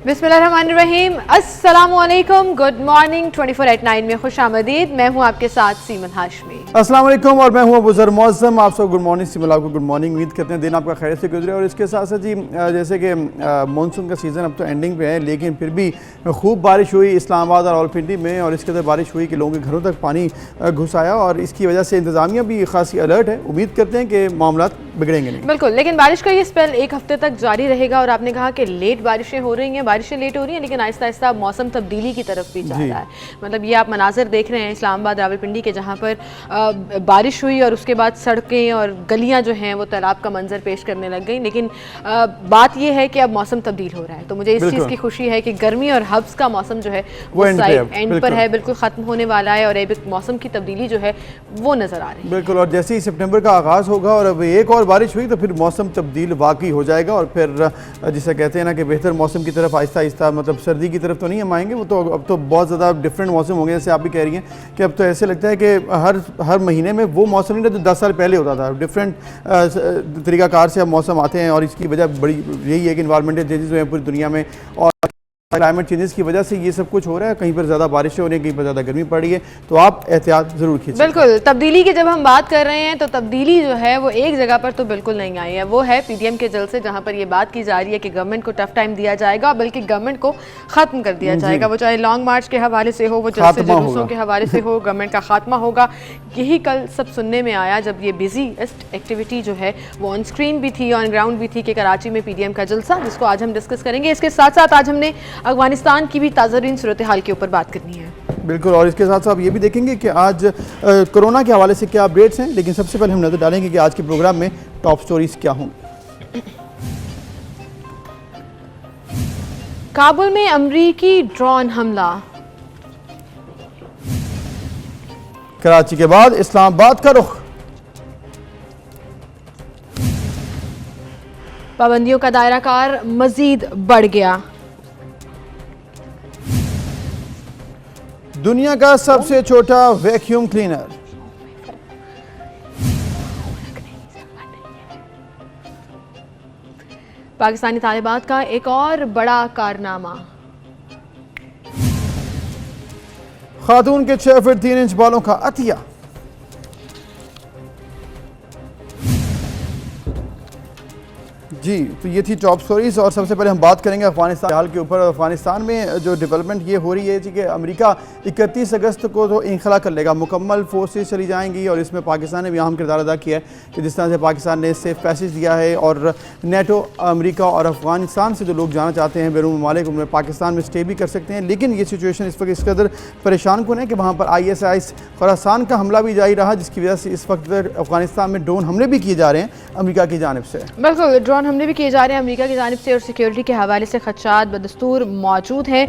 बिस्मिल्लाहिर्रहमानिर्रहीम, अस्सलामुअलैकुम, good morning. 24/9 में खुश आमदीद। मैं हूँ आपके साथ सीमन हाशमी। अस्सलाम वालेकुम और मैं हूँ अबूजर मौसम। आप सब गुड मॉर्निंग। सिमल आपको गुड मॉर्निंग। उम्मीद करते हैं दिन आपका खैर से गुजरे। और इसके साथ साथ जी जैसे कि मानसून का सीज़न अब तो एंडिंग पे है, लेकिन फिर भी खूब बारिश हुई इस्लामाबाद और रावलपिंडी में, और इसके अंदर बारिश हुई कि लोगों के घरों तक पानी घुस आया, और इसकी वजह से इंतज़ामिया भी खासी अलर्ट है। उम्मीद करते हैं कि मामला बिगड़ेंगे नहीं। बिल्कुल, लेकिन बारिश का ये स्पेल एक हफ्ते तक जारी रहेगा। और आपने कहा कि लेट बारिशें हो रही हैं, बारिशें लेट हो रही हैं, लेकिन आहिस्ता आहिस्ता मौसम तब्दीली की तरफ भी जा रहा है। मतलब ये आप मनाजर देख रहे हैं इस्लामाबाद रावलपिंडी के, जहाँ पर बारिश हुई और उसके बाद सड़कें और गलियाँ जो हैं वो तालाब का मंजर पेश करने लग गई। लेकिन बात ये है कि अब मौसम तब्दील हो रहा है, तो मुझे इस चीज़ की खुशी है कि गर्मी और हब्स का मौसम जो है वो एंड पर है, बिल्कुल ख़त्म होने वाला है, और एक मौसम की तब्दीली जो है वो नज़र आ रही है। बिल्कुल, और जैसे ही सितंबर का आगाज़ होगा और अब एक और बारिश हुई तो फिर मौसम तब्दील वाकई हो जाएगा, और फिर जिसे कहते हैं ना कि बेहतर मौसम की तरफ आहिस्ता आहिस्ता, मतलब सर्दी की तरफ तो नहीं हम आएंगे, वो तो अब तो बहुत ज़्यादा डिफरेंट मौसम हो गए। जैसे आप भी कह रही हैं कि अब तो ऐसे लगता है कि हर महीने में वो मौसम नहीं जो 10 साल पहले होता था। डिफरेंट तरीक़ाकार से अब मौसम आते हैं, और इसकी वजह बड़ी यही है कि इन्वायरमेंटल चेंजेस हुए हैं पूरी दुनिया में, और क्लाइमेट चेंजेस की वजह से ये सब कुछ हो रहा है। कहीं पर ज़्यादा बारिशें हो रही हैं, कहीं पर ज़्यादा गर्मी पड़ रही है, तो आप एहतियात ज़रूर कीजिए। बिल्कुल, तब्दीली की जब हम बात कर रहे हैं तो तब्दीली जो है वो एक जगह पर तो बिल्कुल नहीं आई है, वो है पीडीएम के जलसे, जहां पर ये बात की जा रही है कि गवर्नमेंट को टफ टाइम दिया जाएगा, बल्कि गवर्नमेंट को ख़त्म कर दिया जाएगा। वो चाहे लॉन्ग मार्च के हवाले से हो, वो जलसे जुलूसों के हवाले से हो, गवर्नमेंट का खात्मा होगा। यही कल सब सुनने में आया जब ये बिजीएस्ट एक्टिविटी जो है वो ऑन स्क्रीन भी थी, ऑन ग्राउंड भी थी, कि कराची में पीडीएम का जलसा, जिसको आज हम डिस्कस करेंगे। इसके साथ साथ आज हमने अफगानिस्तान की भी ताज़रीन सूरत हाल के ऊपर बात करनी है। बिल्कुल, और इसके साथ साथ ये भी देखेंगे कि आज कोरोना के हवाले से क्या अपडेट्स हैं, लेकिन सबसे पहले हम नजर डालेंगे कि आज के प्रोग्राम में टॉप स्टोरीज क्या होंगी। काबुल में अमरीकी ड्रोन हमला, कराची के बाद इस्लामाबाद का रुख, पाबंदियों का दायरा कार मजीद बढ़ गया, दुनिया का सबसे छोटा वैक्यूम क्लीनर, पाकिस्तानी तालिबात का एक और बड़ा कारनामा, खातून के 6 फीट 3 इंच बालों का अतिया, जी तो ये थी टॉप स्टोरीज। और सबसे पहले हम बात करेंगे अफगानिस्तान हाल के ऊपर। अफगानिस्तान में जो डेवलपमेंट ये हो रही है कि अमेरिका 31 अगस्त को तो इनखला कर लेगा, मुकम्मल फोर्सेस चली जाएंगी, और इसमें पाकिस्तान ने भी अहम किरदार अदा किया है कि जिस तरह से पाकिस्तान ने सेफ पैसेज दिया है, और नेटो, अमेरिका और अफगानिस्तान से जो लोग जाना चाहते हैं बैरून ममालिक, उनमें पाकिस्तान में स्टे भी कर सकते हैं। लेकिन ये सिचुएशन इस वक्त इस कदर परेशान कन है कि वहाँ पर ISIS खुरासान का हमला भी जारी रहा, जिसकी वजह से इस वक्त अफगानिस्तान में ड्रोन हमले भी किए जा रहे हैं अमेरिका की जानिब से। बिल्कुल, ड्रोन हमले भी किए जा रहे हैं अमेरिका की जानिब से, और सिक्योरिटी के हवाले से खदशात बदस्तूर मौजूद हैं।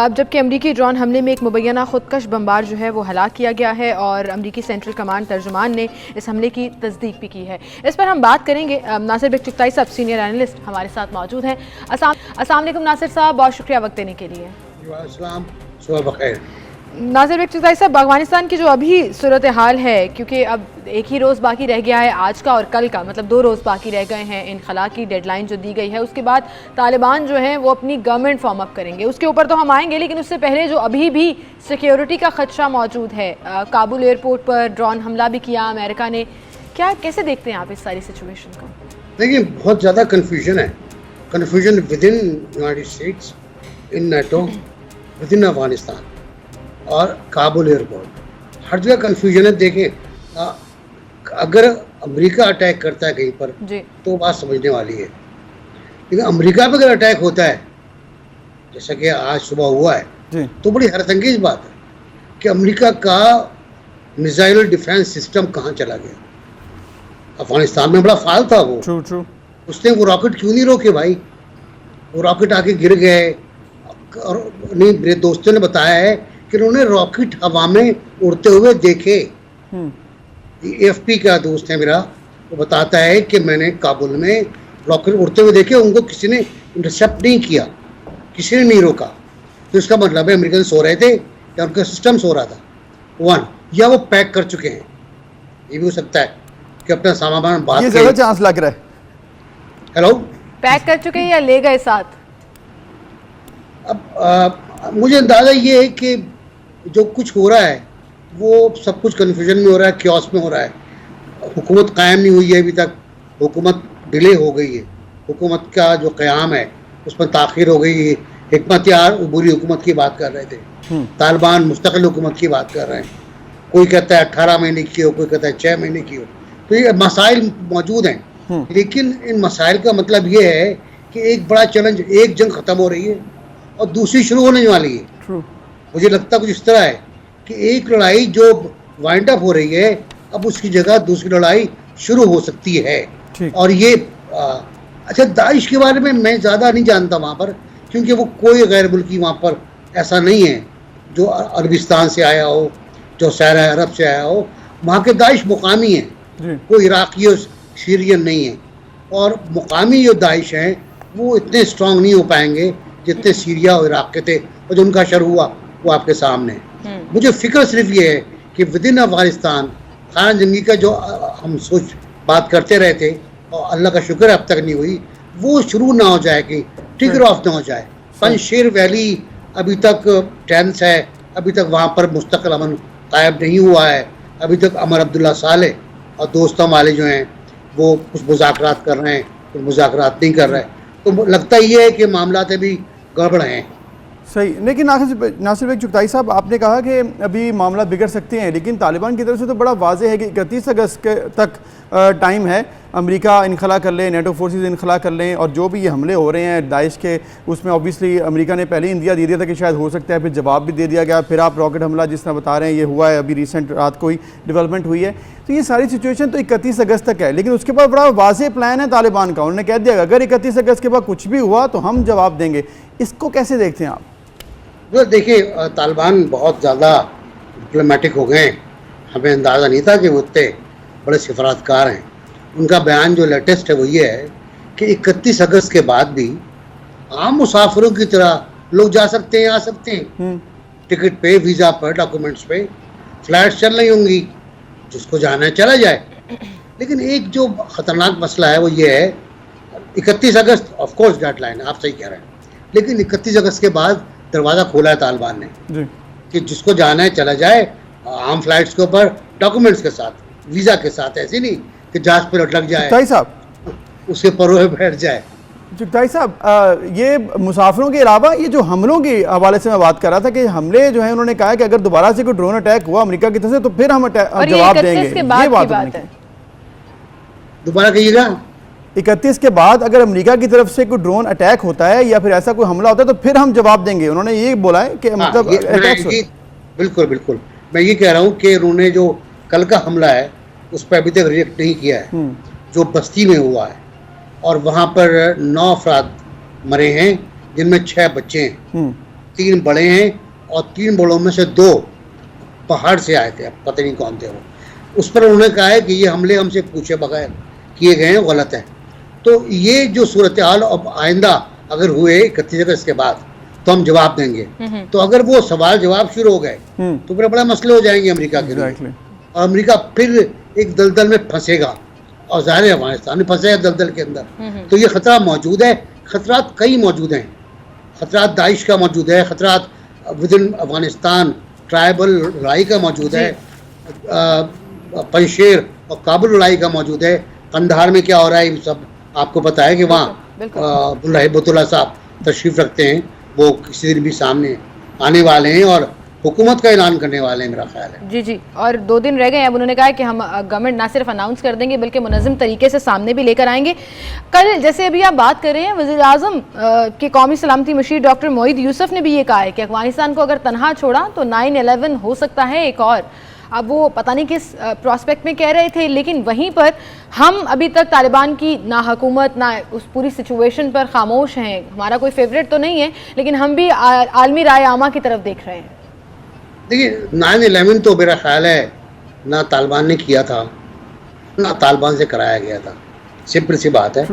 जबकि अमेरिकी ड्रोन हमले में एक मुबैना खुदकश बमबार जो है वो हलाक किया गया है, और अमेरिकी सेंट्रल कमांड तर्जुमान ने इस हमले की तस्दीक भी की है। इस पर हम बात करेंगे। नासिर बेग चुगताई साहब सीनियर एनालिस्ट हमारे साथ मौजूद हैं। अस्सलाम वालेकुम नासिर साहब, बहुत शुक्रिया वक्त देने के लिए। नासिर बेग चुगताई साहब, अफगानिस्तान की जो अभी सूरत हाल है, क्योंकि अब एक ही रोज़ बाकी रह गया है, आज का और कल का, मतलब 2 रोज़ बाकी रह गए हैं इनखला की डेडलाइन जो दी गई है, उसके बाद तालिबान जो हैं वो अपनी गवर्नमेंट फॉर्म अप करेंगे, उसके ऊपर तो हम आएंगे। लेकिन उससे पहले जो अभी भी सिक्योरिटी का खदशा मौजूद है, काबुल एयरपोर्ट पर ड्रोन हमला भी किया अमेरिका ने, क्या कैसे देखते हैं आप इस सारी सिचुएशन को? देखिए, बहुत ज़्यादा कन्फ्यूजन है, confusion with in United states, in NATO, with in Afghanistan और काबुल एयरपोर्ट, हर जगह कन्फ्यूजन है। देखें, अगर अमेरिका अटैक करता है कहीं पर तो बात समझने वाली है, लेकिन अमेरिका पर अगर अटैक होता है जैसा कि आज सुबह हुआ है तो बड़ी हैरतअंगेज बात है कि अमेरिका का मिसाइल डिफेंस सिस्टम कहाँ चला गया। अफगानिस्तान में बड़ा फाल था वो, उसने वो रॉकेट क्यों नहीं रोके भाई? वो रॉकेट आके गिर गए, और नहीं, मेरे दोस्तों ने बताया है कि उन्होंने रॉकेट हवा में उड़ते हुए देखे। AFP का दोस्त है मेरा, वो बताता है कि मैंने काबुल में रॉकेट उड़ते हुए देखे, उनको किसी ने इंटरसेप्ट नहीं किया, किसी ने नहीं रोका। तो इसका मतलब है अमेरिकन सो रहे थे या उनका सिस्टम सो रहा था। वन, या वो पैक कर चुके हैं, ये भी हो सकता है कि अपना सामान बात ये ज़्यादा चांस लग रहा है। हेलो, पैक कर चुके हैं या ले गए साथ? अब मुझे अंदाज़ा ये है कि जो कुछ हो रहा है वो सब कुछ कन्फ्यूजन में हो रहा है, क्योस में हो रहा है। हुकूमत कायम नहीं हुई है अभी तक, हुकूमत डिले हो गई है, हुकूमत का जो क़याम है उसमें ताख़ीर हो गई है। हिकमत यार बुरी हुकूमत की बात कर रहे थे, तालिबान मुस्तकिल हुकूमत की बात कर रहे हैं। कोई कहता है 18 महीने की हो, कोई कहता है 6 महीने की हो। तो ये मसाइल मौजूद हैं, लेकिन इन मसाइल का मतलब ये है कि एक बड़ा चैलेंज, एक जंग ख़त्म हो रही है और दूसरी शुरू होने वाली है। मुझे लगता है कुछ इस तरह है कि एक लड़ाई जो वाइंड अप हो रही है, अब उसकी जगह दूसरी लड़ाई शुरू हो सकती है। और ये अच्छा, दाइश के बारे में मैं ज़्यादा नहीं जानता वहाँ पर, क्योंकि वो कोई गैर मुल्की वहाँ पर ऐसा नहीं है जो अरबिस्तान से आया हो, जो सहरा अरब से आया हो। वहाँ के दाइश मुकामी हैं, कोई इराकी और सीरियन नहीं है। और मुकामी जो दाइश हैं वो इतने स्ट्रॉन्ग नहीं हो पाएंगे जितने सीरिया और इराक के थे, और जो उनका शर हुआ वो आपके सामने है। मुझे फिक्र सिर्फ ये है कि विदिन अफगानिस्तान खान जंगी का जो हम सोच बात करते रहे थे और अल्लाह का शुक्र अब तक नहीं हुई, वो शुरू ना हो जाए, कि ट्रिगर ऑफ ना हो जाए। पंजशेर वैली अभी तक टेंस है, अभी तक वहाँ पर मुस्तकिल अमन कायम नहीं हुआ है। अभी तक अमर अब्दुल्ला साले और दोस्तों वाले जो हैं वो कुछ मुज़ाकरात कर रहे हैं, कुछ मुज़ाकरात नहीं कर रहे। तो लगता ये है कि मामलात अभी गड़बड़ हैं। सही, लेकिन नासिर भाई चुगताई साहब, आपने कहा कि अभी मामला बिगड़ सकते हैं, लेकिन तालिबान की तरफ से तो बड़ा वाज़ेह है कि 31 अगस्त तक टाइम है, अमेरिका इनखला कर ले, नेटो फोर्सेस इनखला कर लें, और जो भी ये हमले हो रहे हैं दाइश के, उसमें ऑब्वियसली अमेरिका ने पहले ही इंदिया दे दिया था कि शायद हो सकता है, फिर जवाब भी दे दिया गया, फिर आप रॉकेट हमला जिस तरह बता रहे हैं ये हुआ है, अभी रिसेंट रात को ही डेवलपमेंट हुई है। तो ये सारी सिचुएशन तो 31 अगस्त तक है, लेकिन उसके बाद बड़ा वाज़ेह प्लान है तालिबान का। उन्होंने कह दिया अगर 31 अगस्त के बाद कुछ भी हुआ तो हम जवाब देंगे। इसको कैसे देखते हैं आप? तो देखिए, तालिबान बहुत ज़्यादा डिप्लोमेटिक हो गए हैं, हमें अंदाज़ा नहीं था कि वो इतने बड़े सिफारतकार हैं। उनका बयान जो लेटेस्ट है वो ये है कि 31 अगस्त के बाद भी आम मुसाफिरों की तरह लोग जा सकते हैं, आ सकते हैं, टिकट पे, वीज़ा पर, डॉक्यूमेंट्स पे, फ्लाइट्स चल रही होंगी, जिसको जाना है चला जाए। लेकिन एक जो ख़तरनाक मसला है वो ये है, 31 अगस्त ऑफ कोर्स डेडलाइन है, आप सही कह रहे हैं, लेकिन 31 अगस्त के बाद दरवाज़ा खोला है तालिबान ने कि जिसको जाना है चला जाए, आम फ्लाइट्स के ऊपर, डॉक्यूमेंट्स के साथ, वीज़ा के साथ। ऐसे नहीं कि जहाज पर लटक जाए साहब, उसके परों में बैठ जाए। चुगताई साहब, ये मुसाफिरों के अलावा ये जो हमलों के हवाले से मैं बात कर रहा था कि हमले जो है, उन्होंने कहा है कि अगर दोबारा से कोई ड्रोन अटैक हुआ अमेरिका की तरफ से तो फिर हम जवाब देंगे। ये बात है, दोबारा कहिएगा। 31 के बाद अगर अमेरिका की तरफ से कोई ड्रोन अटैक होता है या फिर ऐसा कोई हमला होता है तो फिर हम जवाब देंगे। उन्होंने ये बोला है कि मतलब बिल्कुल बिल्कुल, मैं ये कह रहा हूँ कि उन्होंने जो कल का हमला है उस पर अभी तक रिएक्ट नहीं किया है, जो बस्ती में हुआ है, और वहाँ पर 9 अफराद मरे हैं, जिनमें 6 बच्चे हैं, 3 बड़े हैं, और 3 बड़ों में से 2 पहाड़ से आए थे, अब पता नहीं कौन थे वो। उस पर उन्होंने कहा है कि ये हमले हमसे पूछे बगैर किए गए हैं, गलत है। तो ये जो सूरत हाल अब आइंदा अगर हुए 31 अगस्त के बाद तो हम जवाब देंगे। तो अगर वो सवाल जवाब शुरू हो गए तो फिर बड़ा मसले हो जाएंगे अमेरिका के लिए, और अमेरिका फिर एक दलदल में फंसेगा, और ज़ाहिर है अफगानिस्तान में फंसेगा दलदल के अंदर। तो ये ख़तरा मौजूद है, ख़तरात कई मौजूद हैं। ख़तरात दाइश का मौजूद है, ख़तरात विद इन अफगानिस्तान ट्राइबल लड़ाई का मौजूद है, पंजशेर और काबुल लड़ाई का मौजूद है, कंधार में क्या हो रहा है ये सब आपको पता है कि वहाँ अब्दुल्ला हिब्बतुल्लाह साहब तशरीफ़ रखते हैं, वो किसी दिन भी सामने आने वाले हैं और हुकूमत का ऐलान करने वाले हैं, मेरा ख्याल है। जी जी, और 2 दिन रह गए हैं। अब उन्होंने कहा है कि हम गवर्नमेंट ना सिर्फ अनाउंस कर देंगे बल्कि मुनज़्ज़म तरीके से सामने भी लेकर आएंगे। कल जैसे अभी आप बात कर रहे हैं, वज़ीर आज़म के कौमी सलामती मशीर डॉक्टर मोईद यूसुफ ने भी ये कहा है कि अफगानिस्तान को अगर तनहा छोड़ा तो 9/11 हो सकता है एक और। अब वो पता नहीं किस प्रोस्पेक्ट में कह रहे थे, लेकिन वहीं पर हम अभी तक तालिबान की ना हुकूमत ना उस पूरी सिचुएशन पर खामोश हैं। हमारा कोई फेवरेट तो नहीं है, लेकिन हम भी आलमी राय आमा की तरफ देख रहे हैं। देखिए, 9/11 तो मेरा ख्याल है ना तालिबान ने किया था ना तालिबान से कराया गया था, सिंपल सी बात है।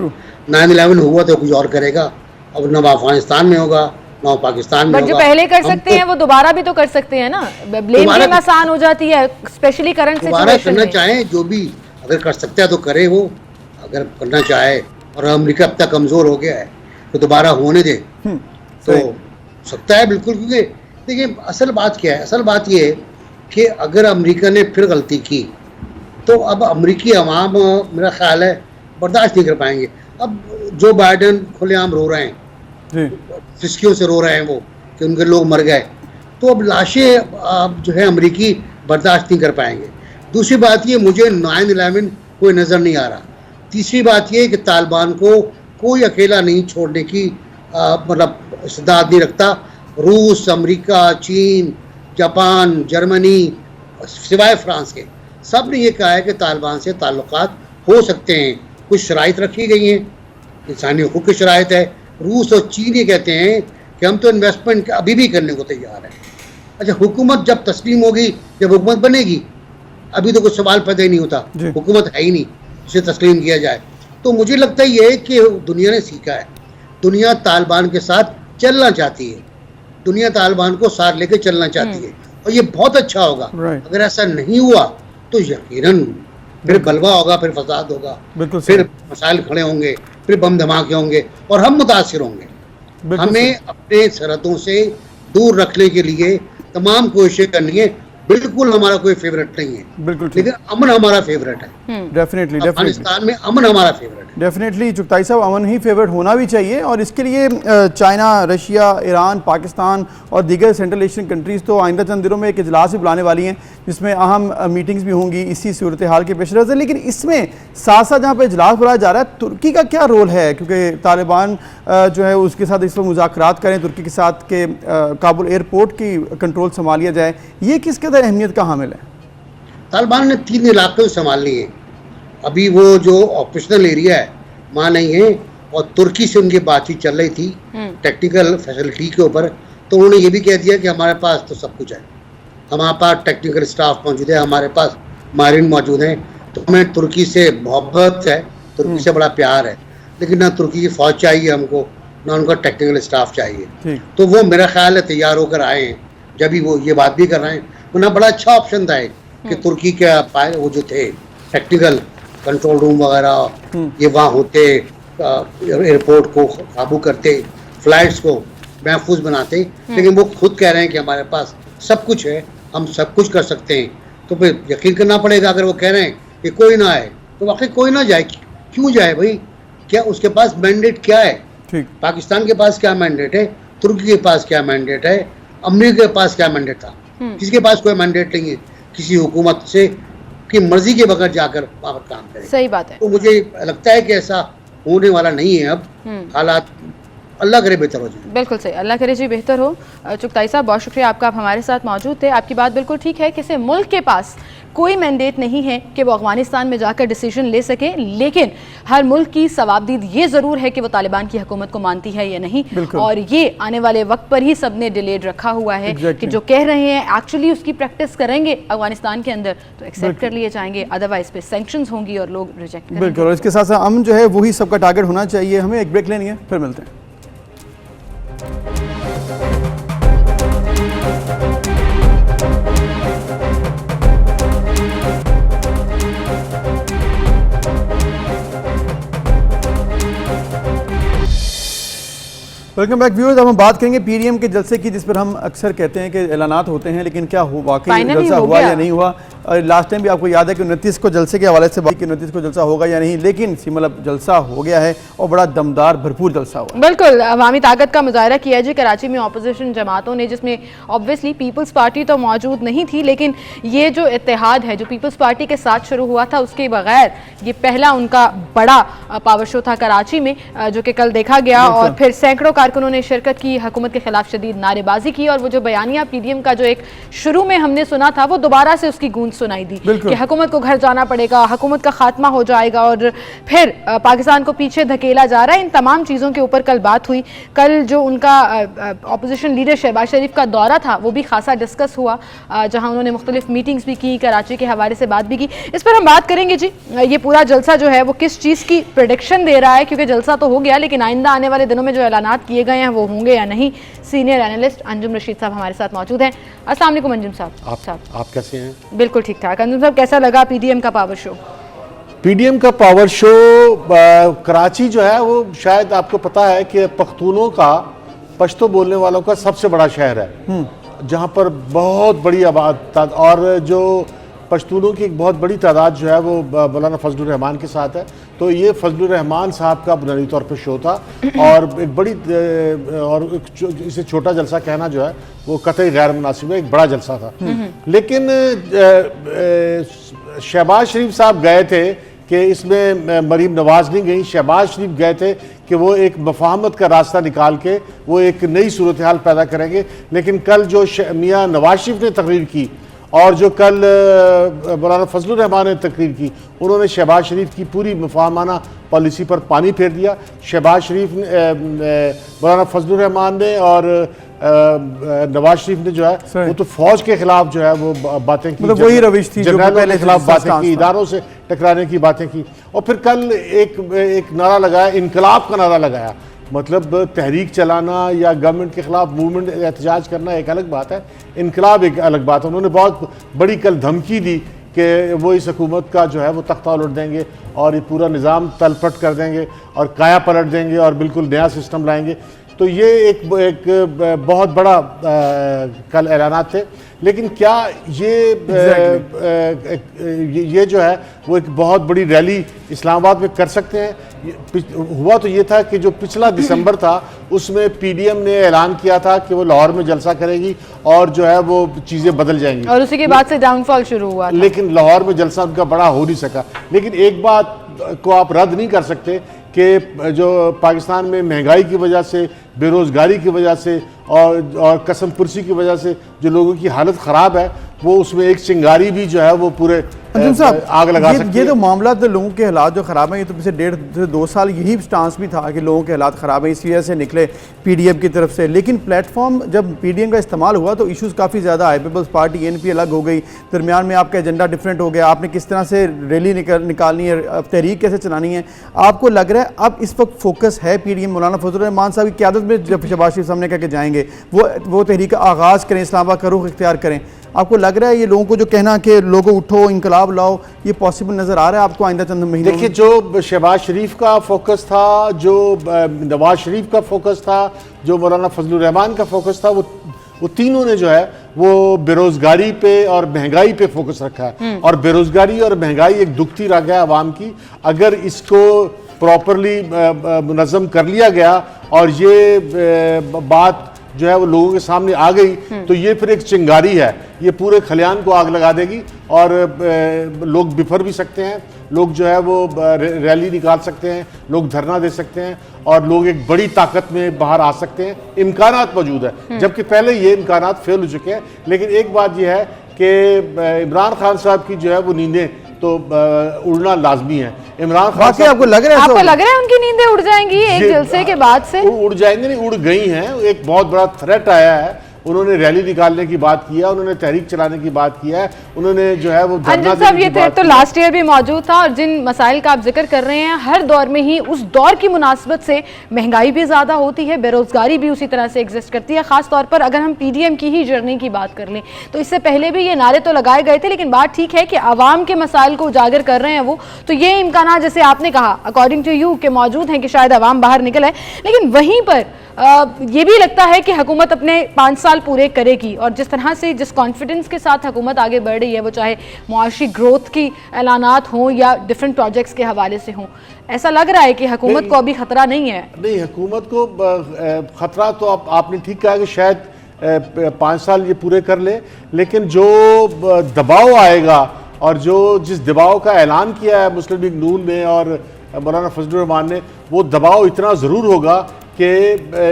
9/11 हुआ तो कुछ और करेगा, अब न अफगानिस्तान में होगा ना वो पाकिस्तान में बट जो होगा। पहले कर हम सकते तो हैं वो दोबारा भी तो कर सकते हैं ना, ब्लेम दोबारा गेम आसान हो जाती है स्पेशली करंट दोबारा सिचुएशन करना में। चाहे, जो भी अगर कर सकता है तो करे वो, अगर करना चाहे, और अमेरिका अब तक कमज़ोर हो गया है तो दोबारा होने दे तो सही। सकता है बिल्कुल। क्योंकि देखिए असल बात क्या है, असल बात ये है कि अगर अमेरिका ने फिर गलती की तो अब अमेरिकी अवाम मेरा ख्याल है बर्दाश्त नहीं कर पाएंगे। अब जो बाइडन खुलेआम रो रहे हैं, जी फिसकियों से रो रहे हैं वो कि उनके लोग मर गए, तो अब लाशें अब जो है अमेरिकी बर्दाश्त नहीं कर पाएंगे। दूसरी बात ये, मुझे 9/11 कोई नज़र नहीं आ रहा। तीसरी बात ये कि तालिबान को कोई अकेला नहीं छोड़ने की मतलब इस्तेदाद नहीं रखता। रूस, अमेरिका, चीन, जापान, जर्मनी, सिवाय फ्रांस के, सब ने ये कहा है कि तालिबान से ताल्लुकात हो सकते हैं। कुछ शराइत रखी गई हैं, इंसानी हुकूक की शराइत है। रूस और चीन ये कहते हैं कि हम तो इन्वेस्टमेंट अभी भी करने को तैयार हैं। अच्छा, हुकूमत जब तस्लीम होगी, जब हुकूमत बनेगी, अभी तो कुछ सवाल पैदा ही नहीं होता, हुकूमत है ही नहीं, उसे तस्लीम किया जाए। तो मुझे लगता है ये कि दुनिया ने सीखा है, दुनिया तालिबान के साथ चलना चाहती है, दुनिया तालिबान को साथ लेकर चलना चाहती है, और ये बहुत अच्छा होगा। अगर ऐसा नहीं हुआ तो यकीनन फिर बलवा होगा, फिर फसाद होगा, फिर मसाइल खड़े होंगे, फिर बम धमाके होंगे और हम मुतासिर होंगे। हमें अपने सरहदों से दूर रखने के लिए तमाम कोशिशें करनी है। बिल्कुल हमारा कोई फेवरेट नहीं है, बिल्कुल, लेकिन अमन हमारा फेवरेट है। डेफिनेटली अफगानिस्तान में अमन हमारा फेवरेट है। डेफिनेटली चुगताई साहब, अमन ही फेवरेट होना भी चाहिए, और इसके लिए चाइना, रशिया, ईरान, पाकिस्तान और दीगर सेंट्रल एशियन कंट्रीज़ तो आइंदा चंद दिनों में एक इजलास भी बुलाने वाली हैं, जिसमें अहम मीटिंग्स भी होंगी इसी सूरत हाल के पेश नज़र। लेकिन इसमें साथ साथ जहाँ पर इजलास बुलाया जा रहा है, तुर्की का क्या रोल है? क्योंकि तालिबान जो है उसके साथ इस पर मुज़ाकरात करें तुर्की के साथ के काबुल एयरपोर्ट की कंट्रोल संभाल लिया जाए, ये किस कदर अहमियत का हामिल है? तालिबान ने 3 इलाके संभाल लिए। अभी वो जो ऑपरेशनल एरिया है वहाँ नहीं है, और तुर्की से उनकी बातचीत चल रही थी टेक्निकल फैसिलिटी के ऊपर, तो उन्होंने ये भी कह दिया कि हमारे पास तो सब कुछ है, हमारे पास टेक्निकल स्टाफ मौजूद है, हमारे पास मारिन मौजूद हैं, तो हमें तुर्की से मोहब्बत है, तुर्की से बड़ा प्यार है, लेकिन ना तुर्की की फ़ौज चाहिए हमको, ना उनका टेक्निकल स्टाफ चाहिए। तो वो मेरा ख्याल है तैयार होकर आए हैं, जब भी वो ये बात भी कर रहे हैं। उन्हें बड़ा अच्छा ऑप्शन था कि तुर्की के वो जो थे टेक्निकल कंट्रोल रूम वगैरह ये वहाँ होते, एयरपोर्ट को काबू करते, फ्लाइट्स को महफूज बनाते, लेकिन वो खुद कह रहे हैं कि हमारे पास सब कुछ है, हम सब कुछ कर सकते हैं। तो फिर यकीन करना पड़ेगा, अगर वो कह रहे हैं कि कोई ना आए तो वाकई कोई ना जाए। क्यों जाए भाई? क्या उसके पास मैंडेट क्या है? पाकिस्तान के पास क्या मैंडेट है? तुर्की के पास क्या मैंडेट है? अमेरिका के पास क्या मैंडेट था? किसके पास कोई मैंडेट नहीं है किसी हुकूमत से की मर्जी के बगैर जाकर वहाँ पर काम करें। सही बात है। तो मुझे लगता है कि ऐसा होने वाला नहीं है। अब हालात अल्लाह करे बेहतर हो जाए। बिल्कुल सही, अल्लाह करे जी बेहतर हो। चुगताई साहब बहुत शुक्रिया आपका, आप हमारे साथ मौजूद थे। आपकी बात बिल्कुल ठीक है, किसी मुल्क के पास कोई मैंडेट नहीं है कि वो अफगानिस्तान में जाकर डिसीजन ले सके, लेकिन हर मुल्क की सवाबदीद ये ज़रूर है कि वो तालिबान की हुकूमत को मानती है या नहीं, और ये आने वाले वक्त पर ही सब ने डिलेड रखा हुआ है कि जो कह रहे हैं एक्चुअली उसकी प्रैक्टिस करेंगे अफगानिस्तान के अंदर तो एक्सेप्ट कर लिए जाएंगे, अदरवाइज पे सैंक्शंस होंगी और लोग रिजेक्ट करेंगे। बिल्कुल, और इसके साथ साथ अमन जो है वही सबका टारगेट होना चाहिए। हमें एक ब्रेक लेनी है, फिर मिलते हैं। Welcome back viewers. अब हम बात करेंगे पीडीएम के जलसे की, जिस पर हम अक्सर कहते हैं कि ऐलानात होते हैं, लेकिन क्या वाकई जलसा हुआ या नहीं हुआ। और लास्ट टाइम भी आपको याद है कि 29 को जलसे के हवाले से बात की, 29 को जलसा होगा या नहीं, लेकिन मतलब जलसा हो गया है और बड़ा दमदार भरपूर जलसा हुआ। बिल्कुल अवामी ताकत का मुजाहरा किया जी कराची में अपोजिशन जमातों ने, जिसमें ऑब्वियसली पीपल्स पार्टी तो मौजूद नहीं थी, लेकिन ये जो इत्तेहाद है जो पीपल्स पार्टी के साथ शुरू हुआ था उसके बगैर ये पहला उनका बड़ा पावर शो था कराची में, जो कि कल देखा गया। और फिर सैकड़ों कारकुनों ने शिरकत की, हुकूमत के खिलाफ शदीद नारेबाजी की, और वो जो बयानिया पीडीएम का जो एक शुरू में हमने सुना था वो दोबारा से उसकी गूंज सुनाई दी बिल्कुल। कि हुकूमत को घर जाना पड़ेगा, हुकूमत का खात्मा हो जाएगा और फिर पाकिस्तान को पीछे धकेला जा रहा है। इन तमाम चीज़ों के ऊपर कल बात हुई। कल जो उनका अपोजिशन लीडर शहबाज शरीफ का दौरा था वो भी खासा डिस्कस हुआ, जहां उन्होंने मुख्तलिफ मीटिंग्स भी की, कराची के हवाले से बात भी की। इस पर हम बात करेंगे जी, ये पूरा जलसा जो है वो किस चीज़ की प्रेडिक्शन दे रहा है, क्योंकि जलसा तो हो गया लेकिन आइंदा आने वाले दिनों में जो ऐलानात किए गए हैं वो होंगे या नहीं। सीनियर एनालिस्ट अंजुम रशीद साहब हमारे साथ मौजूद हैं। अस्सलाम वालेकुम अंजुम साहब। आप कैसे हैं? बिल्कुल ठीक ठाक। अंजुम साहब, कैसा लगा पीडीएम का पावर शो? पीडीएम का पावर शो, कराची जो है वो शायद आपको पता है कि पख्तूनों का, पश्तो बोलने वालों का सबसे बड़ा शहर है, जहाँ पर बहुत बड़ी आबाद और जो पश्तूनों की एक बहुत बड़ी तादाद जो है वो मौलाना फजलुर रहमान के साथ है। तो ये फजलुर रहमान साहब का बुनियादी तौर पर शो था और एक बड़ी और इसे छोटा जलसा कहना जो है वो कतई गैर मुनासिब है, एक बड़ा जलसा था। लेकिन शहबाज शरीफ साहब गए थे कि इसमें मरीम नवाज नहीं गई, शहबाज शरीफ गए थे कि वो एक मफाहमत का रास्ता निकाल के वो एक नई सूरत हाल पैदा करेंगे। लेकिन कल जो मियाँ नवाज शरीफ ने तकरीर की और जो कल मौलाना फजलुर रहमान ने तकरीर की, उन्होंने शहबाज शरीफ की पूरी मुफाहमाना पॉलिसी पर पानी फेर दिया। शहबाज शरीफ ने, मौलाना फजलुर रहमान ने और नवाज शरीफ ने जो है वो तो फौज के खिलाफ जो है वो बातें की, मतलब वही रविश थी जो जनरलों पहले के खिलाफ बातें की, इदारों से टकराने की बातें की। और फिर कल एक नारा लगाया, इनकलाब का नारा लगाया। मतलब तहरीक चलाना या गवर्नमेंट के खिलाफ मूवमेंट एहतजाज करना एक अलग बात है, इनकलाब एक अलग बात है। उन्होंने बहुत बड़ी कल धमकी दी कि वो इस हुकूमत का जो है वो तख्ता उलट देंगे और ये पूरा निज़ाम तलपट कर देंगे और काया पलट देंगे और बिल्कुल नया सिस्टम लाएंगे। तो ये एक बहुत बड़ा कल ऐलानात थे। लेकिन क्या ये जो है वो एक बहुत बड़ी रैली इस्लामाबाद में कर सकते हैं? हुआ तो ये था कि जो पिछला दिसंबर था उसमें पीडीएम ने ऐलान किया था कि वो लाहौर में जलसा करेगी और जो है वो चीज़ें बदल जाएंगी और उसी के बाद से डाउनफॉल शुरू हुआ था। लेकिन लाहौर में जलसा उनका बड़ा हो नहीं सका। लेकिन एक बात को आप रद्द नहीं कर सकते कि जो पाकिस्तान में महंगाई की वजह से, बेरोज़गारी की वजह से और कसम पुरसी की वजह से जो लोगों की हालत ख़राब है, वो उसमें एक चिंगारी भी जो है वो पूरे आग लगा सकती है। ये तो मामला तो लोगों के हालात जो ख़राब हैं, ये तो पिछले 1.5 से 2 साल यही स्टांस भी था कि लोगों के हालात ख़राब हैं, इस वजह से निकले पीडीएम की तरफ से। लेकिन प्लेटफॉर्म जब पीडीएम का इस्तेमाल हुआ तो इश्यूज़ काफ़ी ज़्यादा आए। पीपल्स पार्टी एनपी अलग हो गई, दरमियान में आपका एजेंडा डिफरेंट हो गया, आपने किस तरह से रैली निकालनी है, तहरीक कैसे चलानी है। आपको लग रहा है अब इस वक्त फोकस है पीडीएम, मौलाना फजलुर रहमान साहब की क़यादत में जब शहबाज शरीफ साहब ने कह के जाएंगे वो तहरीक का आगाज़ करें, इस्लामाबाद का रुख इख्तियार करें। आपको लग रहा है ये लोगों को जो कहना कि लोगों उठो इनकलाब लाओ, ये पॉसिबल नजर आ रहा है आपको आइंदा चंद महीनों में? देखिए, जो शहबाज शरीफ का फोकस था, जो नवाज शरीफ का फोकस था, जो मौलाना फजलुर रहमान का फोकस था, वो तीनों ने जो है वो बेरोजगारी पे और महंगाई पे फोकस रखा है। और बेरोजगारी और महंगाई एक दुखती रह गया आवाम की। अगर इसको प्रॉपरली मुनज़्ज़म कर लिया गया और ये बात जो है वो लोगों के सामने आ गई तो ये फिर एक चिंगारी है, ये पूरे खलियान को आग लगा देगी और लोग बिफर भी सकते हैं, लोग जो है वो रैली निकाल सकते हैं, लोग धरना दे सकते हैं और लोग एक बड़ी ताकत में बाहर आ सकते हैं। इम्कानात मौजूद है, जबकि पहले ये इम्कानात फेल हो चुके हैं। लेकिन एक बात यह है कि इमरान खान साहब की जो है वो नींदें तो उड़ना लाजमी है। इमरान खान साहब, आपको लग रहा है उनकी नींदें उड़ जाएंगी एक जलसे के बाद से? उड़ जाएंगे नहीं, उड़ गई हैं। एक बहुत बड़ा थ्रेट आया है, उन्होंने रैली निकालने की बात की है, उन्होंने तहरीक चलाने की बात किया है, उन्होंने जो है वो धरना साहब ये थे तो लास्ट ईयर भी मौजूद था। और जिन मसाइल का आप जिक्र कर रहे हैं, हर दौर में ही उस दौर की मुनासबत से महंगाई भी ज़्यादा होती है, बेरोजगारी भी उसी तरह से एग्जिस्ट करती है। ख़ास तौर पर अगर हम पीडीएम की ही जर्नी की बात कर लें तो इससे पहले भी ये नारे तो लगाए गए थे, लेकिन बात ठीक है कि आवाम के मसाइल को उजागर कर रहे हैं वो। तो ये इम्कान जैसे आपने कहा अकॉर्डिंग टू यू के मौजूद हैं कि शायद आवाम बाहर निकल आए। लेकिन वहीं पर ये भी लगता है कि हुकूमत अपने 5 साल पूरे करेगी और जिस तरह से, जिस कॉन्फिडेंस के साथ हुकूमत आगे बढ़ रही है, वो चाहे मुआशी ग्रोथ की ऐलानात हों या डिफरेंट प्रोजेक्ट्स के हवाले से हों, ऐसा लग रहा है कि हुकूमत को अभी खतरा नहीं है। नहीं, हुकूमत को खतरा तो आपने ठीक कहा कि शायद 5 साल ये पूरे कर ले, लेकिन जो दबाव आएगा और जिस दबाव का ऐलान किया है मुस्लिम लीग नून ने और मौलाना फजलुर रहमान ने, वो दबाव इतना ज़रूर होगा कि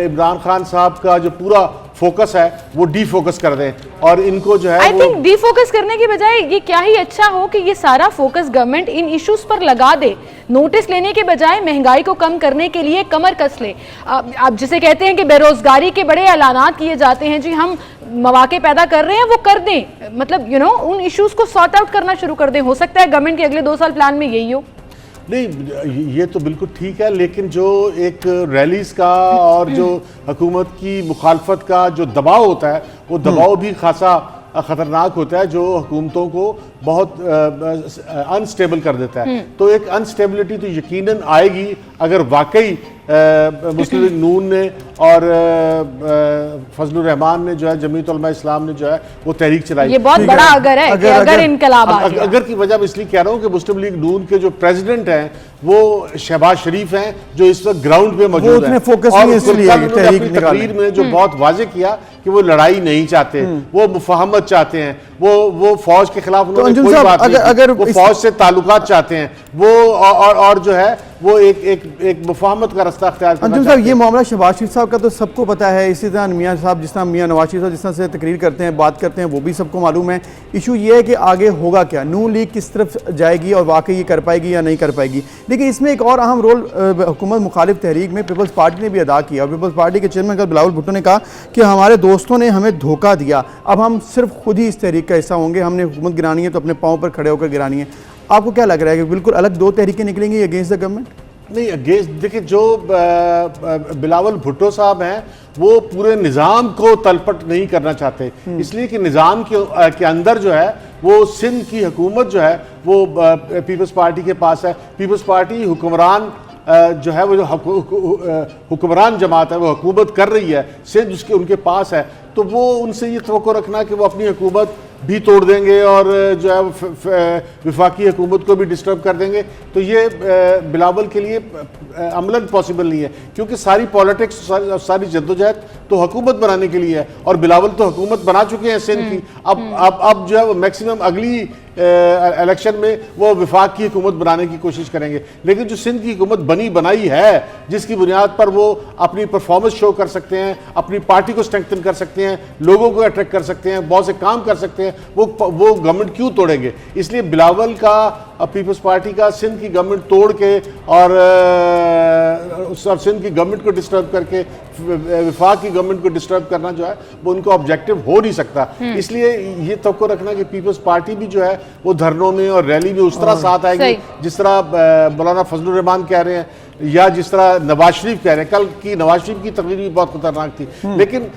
इमरान खान साहब का जो पूरा फोकस है वो डीफोकस कर दें और इनको जो है आई वो थिंक डिफोकस करने की बजाय ये क्या ही अच्छा हो कि ये सारा फोकस गवर्नमेंट इन इश्यूज पर लगा दे। नोटिस लेने के बजाय महंगाई को कम करने के लिए कमर कस ले। आप जिसे कहते हैं कि बेरोजगारी के बड़े ऐलानात किए जाते हैं, जी हम मौके पैदा कर रहे हैं, वो कर दें, मतलब उन इश्यूज को सॉर्ट आउट करना शुरू कर दें। हो सकता है गवर्नमेंट के अगले 2 साल प्लान में यही हो। नहीं, ये तो बिल्कुल ठीक है, लेकिन जो एक रैलीज का और जो हुकूमत की मुखालफत का जो दबाव होता है वो दबाव भी खासा ख़तरनाक होता है, जो हुकूमतों को बहुत अनस्टेबल कर देता है। तो एक अनस्टेबिलिटी तो यकीनन आएगी अगर वाकई मुस्लिम लीग नून ने और फजलुर रहमान ने जो है, जमीयत उलमा इस्लाम ने जो है वो तहरीक चलाई। ये बहुत बड़ा अगर है कि अगर इनकलाब आ गया। अगर की वजह मैं इसलिए कह रहा हूँ कि मुस्लिम लीग नून के जो प्रेसिडेंट हैं वो शहबाज शरीफ हैं, जो इस वक्त ग्राउंड पे मौजूद हैं, और अपनी तकरीर में जो बहुत वाजे किया कि वो लड़ाई नहीं चाहते, वो मुफाहमत चाहते हैं, वो फौज के खिलाफ उन्होंने कोई बात नहीं की, वो फौज से ताल्लुकात चाहते हैं, वो और जो है वो एक मुफाहमत का रास्ता अख्तियार करना चाहते हैं। ये मामला शहबाज शरीफ साहब का तो सबको पता है, इसी तरह मियां साहब, जिस तरह मियां नवाज शरीफ साहब जिस तरह से तकरीर करते हैं, बात करते हैं, वो भी सबको मालूम है। इशू ये है कि आगे होगा क्या, नून लीग किस तरफ जाएगी और वाकई ये कर पाएगी या नहीं कर पाएगी। लेकिन इसमें एक और अहम रोल हुकूमत मुखालिफ तहरीक में पीपल्स पार्टी ने भी अदा किया। पीपल्स पार्टी के चेयरमैन कल बिलावल भुट्टो ने कहा कि हमारे दोस्तों ने हमें धोखा दिया, अब हम सिर्फ खुद ही इस तहरीक का हिस्सा होंगे, हमने हुकूमत गिरानी है तो अपने पाँव पर खड़े होकर गिरानी है। आपको क्या लग रहा है कि बिल्कुल अलग 2 तहरीकें निकलेंगी अगेंस्ट द गवर्नमेंट? नहीं, अगेंस्ट देखिए, जो बिलावल भुट्टो साहब हैं वो पूरे निज़ाम को तलपट नहीं करना चाहते, इसलिए कि निज़ाम के अंदर जो है वो सिंध की हुकूमत जो है वो पीपल्स पार्टी के पास है। पीपल्स पार्टी हुक्मरान जो है वो जो हुक्मरान जमात है वो हुकूमत कर रही है, सिंध उसके उनके पास है, तो वो उनसे ये तवक्को रखना कि वो अपनी हुकूमत भी तोड़ देंगे और जो है वफाकी हुकूमत को भी डिस्टर्ब कर देंगे, तो ये बिलावल के लिए अमलन पॉसिबल नहीं है, क्योंकि सारी पॉलिटिक्स सारी जद्दोजहद तो हुकूमत बनाने के लिए है, और बिलावल तो हुकूमत बना चुके हैं सिंध की। अब जो है वो मैक्सिमम अगली इलेक्शन में वो वफाक की हुकूमत बनाने की कोशिश करेंगे। लेकिन जो सिंध की हुकूमत बनी बनाई है, जिसकी बुनियाद पर वो अपनी परफॉर्मेंस शो कर सकते हैं, अपनी पार्टी को स्ट्रेंथन कर सकते हैं, लोगों को अट्रैक्ट कर सकते हैं, बहुत से काम कर सकते हैं, वो गवर्नमेंट क्यों तोड़ेंगे? इसलिए बिलावल का पीपल्स पार्टी का सिंध की गवर्नमेंट तोड़ के और सिंध की गवर्नमेंट को डिस्टर्ब करके वफाक की गवर्नमेंट को डिस्टर्ब करना जो है वो उनको ऑब्जेक्टिव हो नहीं सकता। इसलिए ये तवक्को रखना कि पीपल्स पार्टी भी जो है वो धरनों में और रैली में उस तरह साथ आएगी जिस तरह मौलाना फजलुर रहमान कह रहे हैं या जिस तरह नवाज शरीफ कह रहे हैं। कल की नवाज शरीफ की तकरीर भी बहुत खतरनाक थी, लेकिन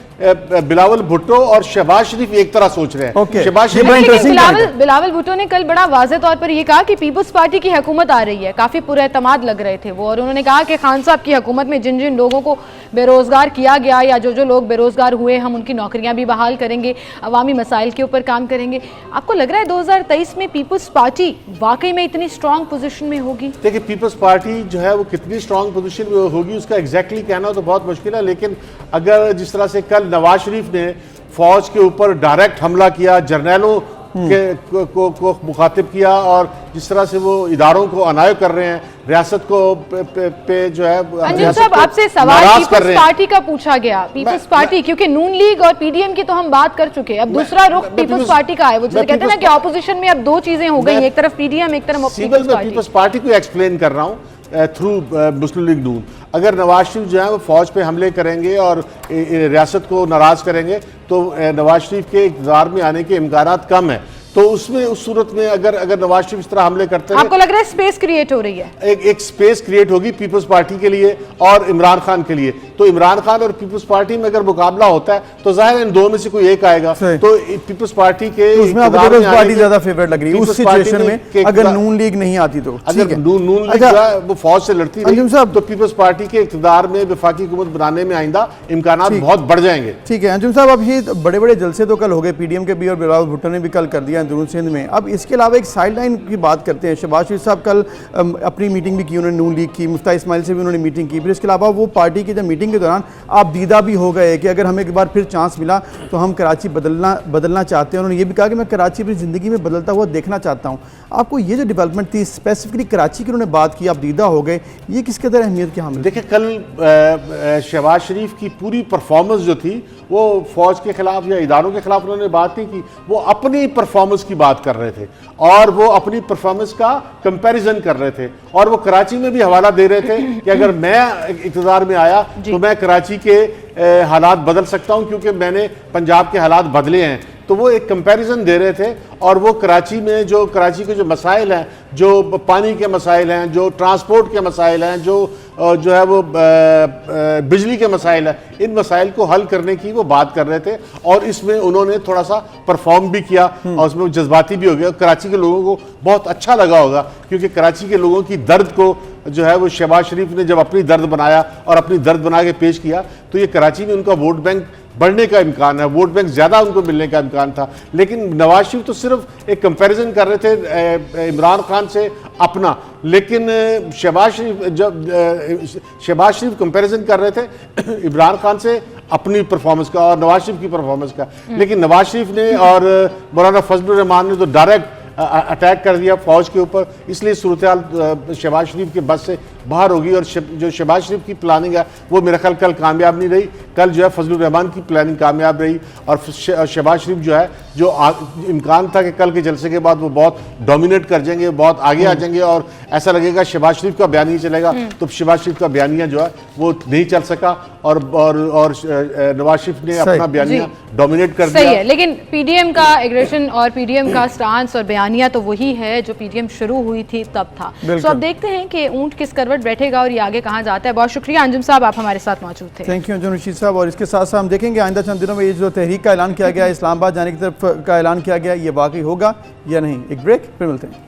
बिलावल भुट्टो और शहबाज शरीफ एक तरह सोच रहे हैं। शहबाज शरीफ बिलावल भुट्टो ने कल बड़ा वाज़ेह तौर पर यह कहा कि पीपल्स पार्टी की हुकूमत आ रही है, काफी पुरएतमाद लग रहे थे वो, और उन्होंने कहा कि खान साहब की हुकूमत में जिन जिन लोगों को बेरोजगार किया गया या जो जो लोग बेरोजगार हुए हम उनकी नौकरियां भी बहाल करेंगे, अवामी मसाइल के ऊपर काम करेंगे। आपको लग रहा है 2023 में पीपल्स पार्टी वाकई में इतनी स्ट्रांग पोजीशन में होगी? देखिए, पीपल्स पार्टी जो है वो कितनी स्ट्रांग पोजीशन में होगी उसका एग्जैक्टली कहना तो बहुत मुश्किल है, लेकिन अगर जिस तरह से कल नवाज शरीफ ने फौज के ऊपर डायरेक्ट हमला किया, जर्नैलों को मुखातिब किया, और जिस तरह से वो इदारों को अनाय कर रहे हैं, रियासत को पे जो है अंजुम साहब आपसे सवाल पीपल्स पार्टी का पूछा गया। पीपल्स पार्टी, क्योंकि नून लीग और पीडीएम की तो हम बात कर चुके हैं, अब दूसरा रुख पीपल्स पार्टी का है। वो जिसे कहते हैं ना कि ऑपोजिशन में अब 2 चीजें हो गई, एक तरफ पीडीएम एक तरफ पीपल्स पार्टी को एक्सप्लेन कर रहा हूँ थ्रू मुस्लिम लीग नून। अगर नवाज शरीफ जो है वो फौज पे हमले करेंगे और रियासत को नाराज करेंगे तो नवाज शरीफ के इक़्तिदार में आने के इम्कानात कम है, तो उसमें उस सूरत में अगर नवाज शरीफ इस तरह हमले करते हैं, आपको लग रहा है स्पेस क्रिएट हो रही है? एक स्पेस क्रिएट होगी पीपल्स पार्टी के लिए और इमरान खान के लिए। तो इमरान खान और पीपल्स पार्टी में अगर मुकाबला होता है तो जाहिर इन दो में से कोई एक आएगा। तो पीपल्स पार्टी के पार्टी ज्यादा फेवरेट लग रही है उस सिचुएशन में, अगर नून लीग नहीं आती तो। अगर नून लीग वो फौज से लड़ती रही तो पीपल्स पार्टी के इक़्तिदार में वफाकी हुकूमत बनाने में आइंदा इम्कानात बहुत बढ़ जाएंगे। ठीक है अंजुम साहब, अब ये बड़े बड़े जलसे तो कल हो गए, पीडीएम के भी और बिलावल भुट्टो ने भी कल कर दिया अंदरून सिंध में। अब इसके अलावा एक साइड लाइन की बात करते हैं। शहबाज शरीफ साहब कल अपनी मीटिंग भी की, उन्होंने नून लीग की, मुफ्ता इस्माइल से भी उन्होंने मीटिंग की। फिर इसके अलावा वो पार्टी की जब मीटिंग के दौरान आप दीदा भी हो गए कि अगर हमें एक बार फिर चांस मिला तो हम कराची बदलना चाहते हैं। उन्होंने ये भी कहा कि मैं कराची अपनी ज़िंदगी में बदलता हुआ देखना चाहता हूँ। आपको ये जो डेवलपमेंट थी स्पेसिफिकली कराची की उन्होंने बात की, आप दीदा हो गए, ये किस कदर अहमियत के हामिल? देखिए, कल शहबाज शरीफ की पूरी परफॉर्मेंस जो थी वो फौज के खिलाफ या इदारों के खिलाफ उन्होंने बात नहीं की, वो अपनी परफॉर्मेंस की बात कर रहे थे और वो अपनी परफॉर्मेंस का कंपैरिजन कर रहे थे। और वो कराची में भी हवाला दे रहे थे कि अगर मैं इक़्तिदार में आया तो मैं कराची के हालात बदल सकता हूं क्योंकि मैंने पंजाब के हालात बदले हैं। तो वो एक कंपैरिजन दे रहे थे और वो कराची में जो कराची के जो मसाइल हैं, जो पानी के मसाइल हैं, जो ट्रांसपोर्ट के मसाइल हैं, जो है वो बिजली के मसाइल हैं, इन मसाइल को हल करने की वो बात कर रहे थे और इसमें उन्होंने थोड़ा सा परफॉर्म भी किया और उसमें जज्बाती भी हो गया। कराची के लोगों को बहुत अच्छा लगा होगा क्योंकि कराची के लोगों की दर्द को जो है वो शहबाज शरीफ ने जब अपनी दर्द बनाया और अपनी दर्द बना के पेश किया तो ये कराची में उनका वोट बैंक बढ़ने का इम्कान है, वोट बैंक ज़्यादा उनको मिलने का इम्कान था। लेकिन नवाज शरीफ तो सिर्फ एक कंपैरिजन कर रहे थे इमरान खान से अपना, लेकिन शहबाज शरीफ कंपैरिजन कर रहे थे इमरान खान से अपनी परफॉर्मेंस का और नवाज शरीफ की परफॉर्मेंस का। लेकिन नवाज शरीफ ने और मौलाना फजलुर रहमान ने तो डायरेक्ट अटैक कर दिया फौज के ऊपर, इसलिए सूरत हाल शहबाज शरीफ के बस से बाहर होगी और जो शहबाज शरीफ की प्लानिंग है वो मेरा ख्याल कल कामयाब नहीं रही। कल जो है फजलुर रहमान की प्लानिंग कामयाब रही और शहबाज शरीफ जो है जो इम्कान था कि कल के जलसे के बाद वो बहुत डोमिनेट कर जाएंगे, बहुत आगे आ जाएंगे और ऐसा लगेगा शहबाज शरीफ का बयान ही चलेगा। तो शहबाज शरीफ का बयानिया जो है वो नहीं चल सका और नवाज शरीफ ने अपना बयानिया डोमिनेट कर दिया। सही है, लेकिन पीडीएम का एग्रेशन और पीडीएम का स्टांस और बयानिया तो वही है जो पीडीएम शुरू हुई थी तब था। तो अब देखते हैं कि ऊंट किस करवट बैठेगा और ये आगे कहाँ जाता है। बहुत शुक्रिया अंजुम साहब, आप हमारे साथ मौजूद थे। थैंक यू अंजुम रशीद साहब। और इसके साथ साथ हम देखेंगे आइंदा चंद दिनों में ये जो तहरीक का ऐलान किया गया, इस्लामाबाद जाने की तरफ का ऐलान किया गया, ये वाकई होगा या नहीं। एक ब्रेक, फिर मिलते हैं।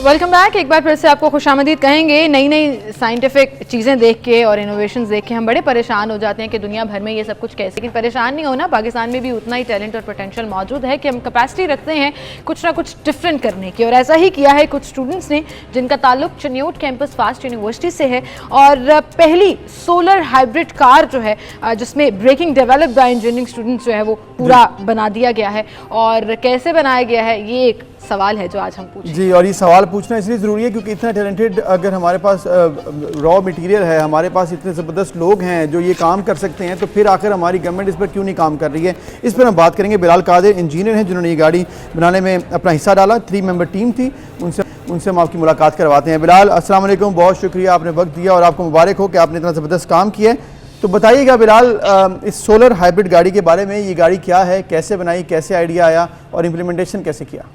Welcome back. एक बार फिर से आपको खुशामदीद कहेंगे। नई नई साइंटिफिक चीज़ें देख के और इनोवेशंस देख के हम बड़े परेशान हो जाते हैं कि दुनिया भर में ये सब कुछ कैसे। लेकिन परेशान नहीं होना, पाकिस्तान में भी उतना ही टैलेंट और पोटेंशियल मौजूद है कि हम कैपेसिटी रखते हैं कुछ ना कुछ डिफरेंट करने की। और ऐसा ही किया है कुछ स्टूडेंट्स ने जिनका ताल्लुक चन्योट कैंपस फास्ट यूनिवर्सिटी से है और पहली सोलर हाइब्रिड कार जो है जिसमें braking developed by engineering students जो है वो पूरा बना दिया गया है। और कैसे बनाया गया है ये एक सवाल है जो आज हम पूछेंगे। जी, और ये सवाल पूछना इसलिए ज़रूरी है क्योंकि इतना टैलेंटेड अगर हमारे पास रॉ मटेरियल है, हमारे पास इतने ज़बरदस्त लोग हैं जो ये काम कर सकते हैं, तो फिर आखिर हमारी गवर्नमेंट इस पर क्यों नहीं काम कर रही है। इस पर हम बात करेंगे। बिलाल कादिर इंजीनियर हैं जिन्होंने ये गाड़ी बनाने में अपना हिस्सा डाला। 3 मेंबर टीम थी, उनसे हम आपकी मुलाकात करवाते हैं। बिलाल, अस्सलाम वालेकुम, बहुत शुक्रिया आपने वक्त दिया और आपको मुबारक हो कि आपने इतना ज़बरदस्त काम किया है। तो बताइएगा बिलाल, इस सोलर हाइब्रिड गाड़ी के बारे में, ये गाड़ी क्या है, कैसे बनाई, कैसे आइडिया आया और इम्प्लीमेंटेशन कैसे किया।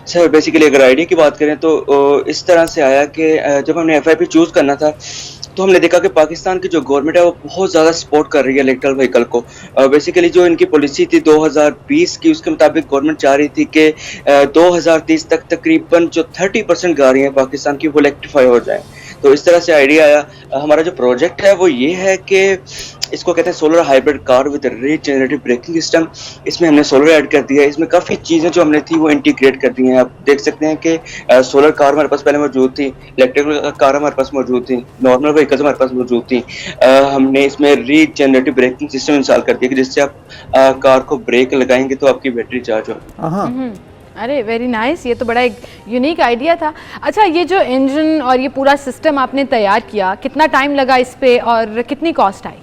सर बेसिकली अगर आइडिया की बात करें तो इस तरह से आया कि जब हमने FIP चूज़ करना था तो हमने देखा कि पाकिस्तान की जो गवर्नमेंट है वो बहुत ज़्यादा सपोर्ट कर रही है इलेक्ट्रिकल व्हीकल को। बेसिकली जो इनकी पॉलिसी थी 2020 की, उसके मुताबिक गवर्नमेंट चाह रही थी कि 2030 तक तकरीबन जो 30% गाड़ियाँ पाकिस्तान की वो इलेक्ट्रीफाई हो जाएँ। तो इस तरह से आइडिया आया। हमारा जो प्रोजेक्ट है वो ये है कि इसको कहते हैं solar hybrid car with regenerative braking system. इसमें हमने सोलर ऐड कर दिया है। इसमें काफ़ी चीज़ें जो हमने थी वो इंटीग्रेट कर दी हैं। आप देख सकते हैं कि सोलर कार हमारे पास पहले मौजूद थी, इलेक्ट्रिकल कार हमारे पास मौजूद थी, नॉर्मल व्हीकल्स हमारे पास मौजूद थी। हमने इसमें रीजनरेटिव ब्रेकिंग सिस्टम इंस्टॉल कर दिया कि जिससे आप कार को ब्रेक लगाएंगे तो आपकी बैटरी चार्ज हो। अरे वेरी नाइस, ये तो बड़ा एक यूनिक आइडिया था। अच्छा, ये जो इंजन और ये पूरा सिस्टम आपने तैयार किया, कितना टाइम लगा इस पे और कितनी कॉस्ट आई?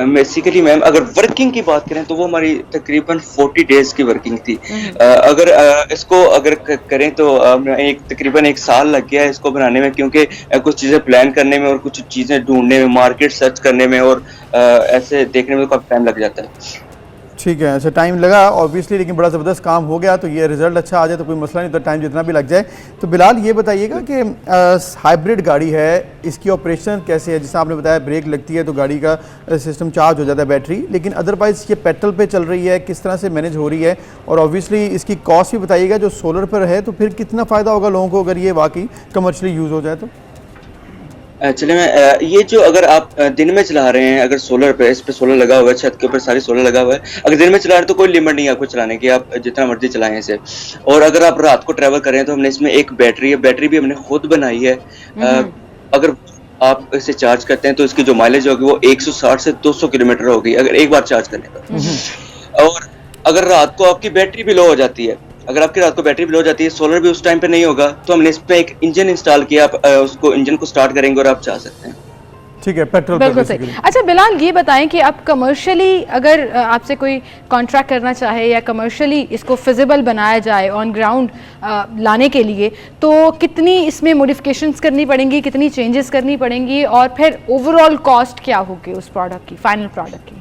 बेसिकली मैम अगर वर्किंग की बात करें तो वो हमारी तकरीबन 40 डेज की वर्किंग थी। अगर इसको अगर करें तो तकरीबन 1 साल लग गया है इसको बनाने में, क्योंकि कुछ चीज़ें प्लान करने में और कुछ चीज़ें ढूंढने में, मार्केट सर्च करने में और ऐसे देखने में काफ़ी टाइम लग जाता है। ठीक है, अच्छा टाइम लगा ऑब्वियसली, लेकिन बड़ा ज़बरदस्त काम हो गया। तो ये रिजल्ट अच्छा आ जाए तो कोई मसला नहीं, तो टाइम जितना भी लग जाए। तो बिलाल ये बताइएगा कि हाइब्रिड गाड़ी है, इसकी ऑपरेशन कैसे है? जैसे आपने बताया ब्रेक लगती है तो गाड़ी का सिस्टम चार्ज हो जाता है बैटरी, लेकिन अदरवाइज़ ये पेट्रोल पे चल रही है, किस तरह से मैनेज हो रही है? और ऑब्वियसली इसकी कॉस्ट भी बताइएगा। जो सोलर पर है तो फिर कितना फ़ायदा होगा लोगों को अगर ये वाकई कमर्शली यूज़ हो जाए तो? चलिए मैं ये जो अगर आप दिन में चला रहे हैं, अगर सोलर पे, इस पे सोलर लगा हुआ है, छत के ऊपर सारी सोलर लगा हुआ है, अगर दिन में चला रहे हैं तो कोई लिमिट नहीं है आपको चलाने की, आप जितना मर्जी चलाएं इसे। और अगर आप रात को ट्रैवल कर रहे हैं तो हमने इसमें एक बैटरी है, बैटरी भी हमने खुद बनाई है। अगर आप इसे चार्ज करते हैं तो इसकी जो माइलेज होगी वो 160 से 200 किलोमीटर होगी अगर एक बार चार्ज करने पर। और अगर रात को आपकी बैटरी भी लो हो जाती है, अगर आपकी रात को बैटरी भी लो हो जाती है, सोलर भी उस टाइम पे नहीं होगा, तो हमने इसमें एक इंजन इंस्टॉल किया, आप उसको इंजन को स्टार्ट करेंगे और आप जा सकते हैं। ठीक है, पेट्रोल बिल्कुल सही। अच्छा बिलाल, ये बताएं कि अब कमर्शियली अगर आपसे कोई कॉन्ट्रैक्ट करना चाहे या कमर्शियली इसको फिजिबल बनाया जाए ऑन ग्राउंड लाने के लिए, तो कितनी इसमें मॉडिफिकेशंस करनी पड़ेंगी, कितनी चेंजेस करनी पड़ेंगी, और फिर ओवरऑल कॉस्ट क्या होगी उस प्रोडक्ट की, फाइनल प्रोडक्ट की?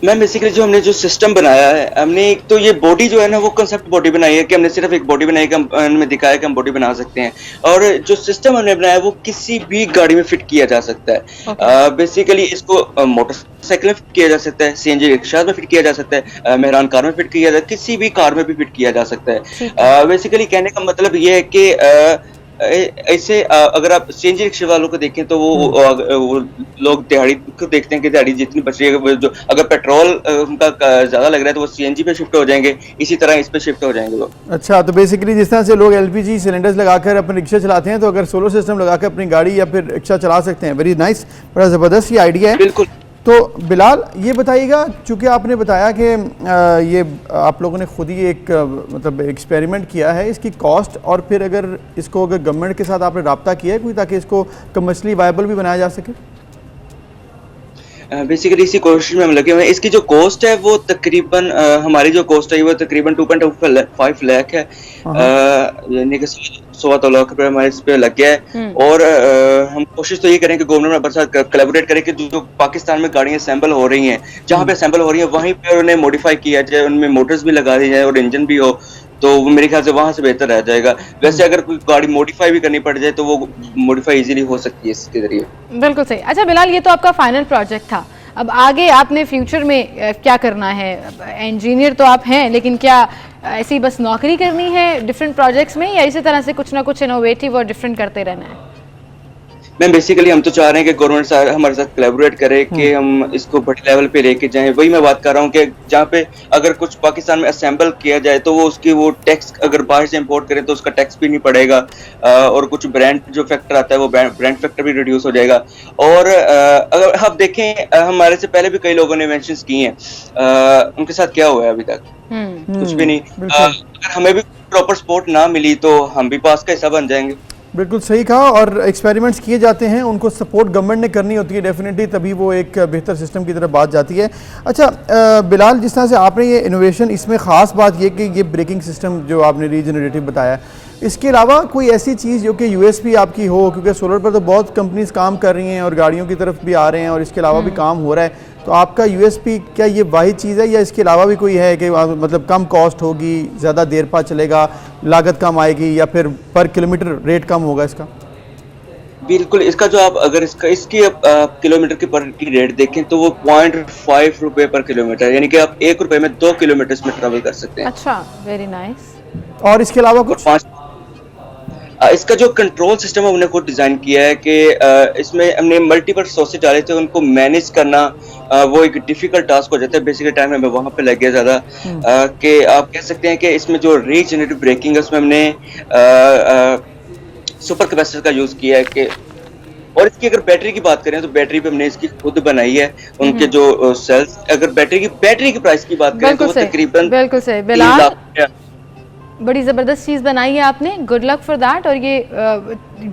मैम बेसिकली जो हमने जो सिस्टम बनाया है, हमने एक तो ये बॉडी जो है ना वो कंसेप्ट बॉडी बनाई है कि हमने सिर्फ एक बॉडी बनाई कि हमने दिखाया कि हम बॉडी बना सकते हैं, और जो सिस्टम हमने बनाया वो किसी भी गाड़ी में फिट किया जा सकता है। बेसिकली इसको मोटरसाइकिल में फिट किया जा सकता है, सीएनजी रिक्शा में फिट किया जा सकता है, मेहरान कार में फिट किया जा सकता है, किसी भी कार में भी फिट किया जा सकता है। बेसिकली कहने का मतलब ये है कि ऐसे अगर आप सीएनजी रिक्शा वालों को देखें तो वो लोग दिहाड़ी को देखते हैं कि दिहाड़ी जितनी बच रही है, जो अगर पेट्रोल उनका ज्यादा लग रहा है तो वो सीएनजी पे शिफ्ट हो जाएंगे, इसी तरह इस पे शिफ्ट हो जाएंगे लोग। अच्छा, तो बेसिकली जिस तरह से लोग एलपीजी सिलेंडर्स लगाकर अपने रिक्शा चलाते हैं, तो अगर सोलर सिस्टम लगाकर अपनी गाड़ी या फिर रिक्शा चला सकते हैं। वेरी नाइस, बड़ा ज़बरदस्त ये आइडिया है। बिल्कुल। तो बिलाल ये बताइएगा, चूँकि आपने बताया कि ये आप लोगों ने खुद ही एक मतलब एक्सपेरिमेंट किया है, इसकी कॉस्ट और फिर अगर इसको अगर गवर्नमेंट के साथ आपने रब्ता किया है कोई, ताकि इसको कमर्शली वायबल भी बनाया जा सके? बेसिकली इसी कोशिश में हम लगे हुए हैं। इसकी जो कॉस्ट है वो तकरीबन हमारी जो कॉस्ट है वो तकरीबन 2.5 लाख है, यानी कि 1.25 लाख रुपए हमारे इस पे लग गया है। और हम कोशिश तो ये करें कि गवर्नमेंट हमारे साथ कोलैबोरेट करें कि जो पाकिस्तान में गाड़ियां असेंबल हो रही हैं, जहाँ पे असेंबल हो रही हैं वहीं पे उन्हें मॉडिफाई किया जाए, उनमें मोटर्स भी लगा दी जाए और इंजन भी हो, तो वो मेरे ख्याल से वहां से बेहतर रह जाएगा। वैसे अगर कोई गाड़ी मॉडिफाई भी करनी पड़ जाए तो वो मॉडिफाई इजीली हो सकती है इसके जरिए। बिल्कुल सही। अच्छा बिलाल, ये तो आपका फाइनल प्रोजेक्ट था, अब आगे आपने फ्यूचर में क्या करना है? इंजीनियर तो आप हैं, लेकिन क्या ऐसी बस नौकरी करनी है डिफरेंट प्रोजेक्ट्स में, या इसी तरह से कुछ ना कुछ इनोवेटिव और डिफरेंट करते रहना है? मैम बेसिकली हम तो चाह रहे हैं कि गवर्नमेंट हमारे साथ कोलैबोरेट करे कि हम इसको बड़े लेवल पे लेके जाएं। वही मैं बात कर रहा हूँ कि जहाँ पे अगर कुछ पाकिस्तान में असेंबल किया जाए तो वो उसकी वो टैक्स अगर बाहर से इंपोर्ट करें तो उसका टैक्स भी नहीं पड़ेगा, और कुछ ब्रांड जो फैक्टर आता है वो ब्रांड फैक्टर भी रिड्यूस हो जाएगा। और अगर आप देखें हमारे से पहले भी कई लोगों ने मेंशंस की हैं, उनके साथ क्या हुआ है अभी तक? कुछ भी नहीं। अगर हमें भी प्रॉपर सपोर्ट ना मिली तो हम भी पास का हिस्सा बन जाएंगे। बिल्कुल सही कहा, और एक्सपेरिमेंट्स किए जाते हैं, उनको सपोर्ट गवर्नमेंट ने करनी होती है डेफिनेटली, तभी वो एक बेहतर सिस्टम की तरफ बात जाती है। अच्छा बिलाल, जिस तरह से आपने ये इनोवेशन, इसमें ख़ास बात ये कि ये ब्रेकिंग सिस्टम जो आपने रीजनरेटिव बताया, इसके अलावा कोई ऐसी चीज़ जो कि यूएसपी आपकी हो, क्योंकि सोलर पर तो बहुत कंपनीज काम कर रही हैं और गाड़ियों की तरफ भी आ रहे हैं और इसके अलावा भी काम हो रहा है, तो आपका यूएसपी क्या ये वाहिद चीज़ है या इसके अलावा भी कोई है कि मतलब कम कॉस्ट होगी, ज़्यादा देर पा चलेगा, लागत कम आएगी, या फिर पर किलोमीटर रेट कम होगा इसका? बिल्कुल, इसका जो आप अगर इसकी किलोमीटर की पर की रेट देखें तो वो 0.5 रुपए पर किलोमीटर, यानी कि आप 1 रुपए में 2 किलोमीटर में ट्रैवल कर सकते हैं। अच्छा, वेरी नाइस। और इसके अलावा कुछ? इसका जो कंट्रोल सिस्टम है हमने खुद डिजाइन किया है कि इसमें हमने मल्टीपल सोर्सेज डाले थे, उनको मैनेज करना वो एक डिफिकल्ट टास्क हो जाता है। बेसिकली टाइम हमें वहां पे लग गया ज्यादा, कि आप कह सकते हैं कि इसमें जो रीजनरेटिव ब्रेकिंग है उसमें हमने सुपर कैपेसिटर का यूज किया है कि, और इसकी अगर बैटरी की बात करें तो बैटरी पे हमने इसकी खुद बनाई है, उनके जो सेल्स, अगर बैटरी की प्राइस की बात करें तो वो तकरीबन बिल्कुल सही। बिलाल, बड़ी ज़बरदस्त चीज़ बनाई है आपने, गुड लक फॉर दैट। और ये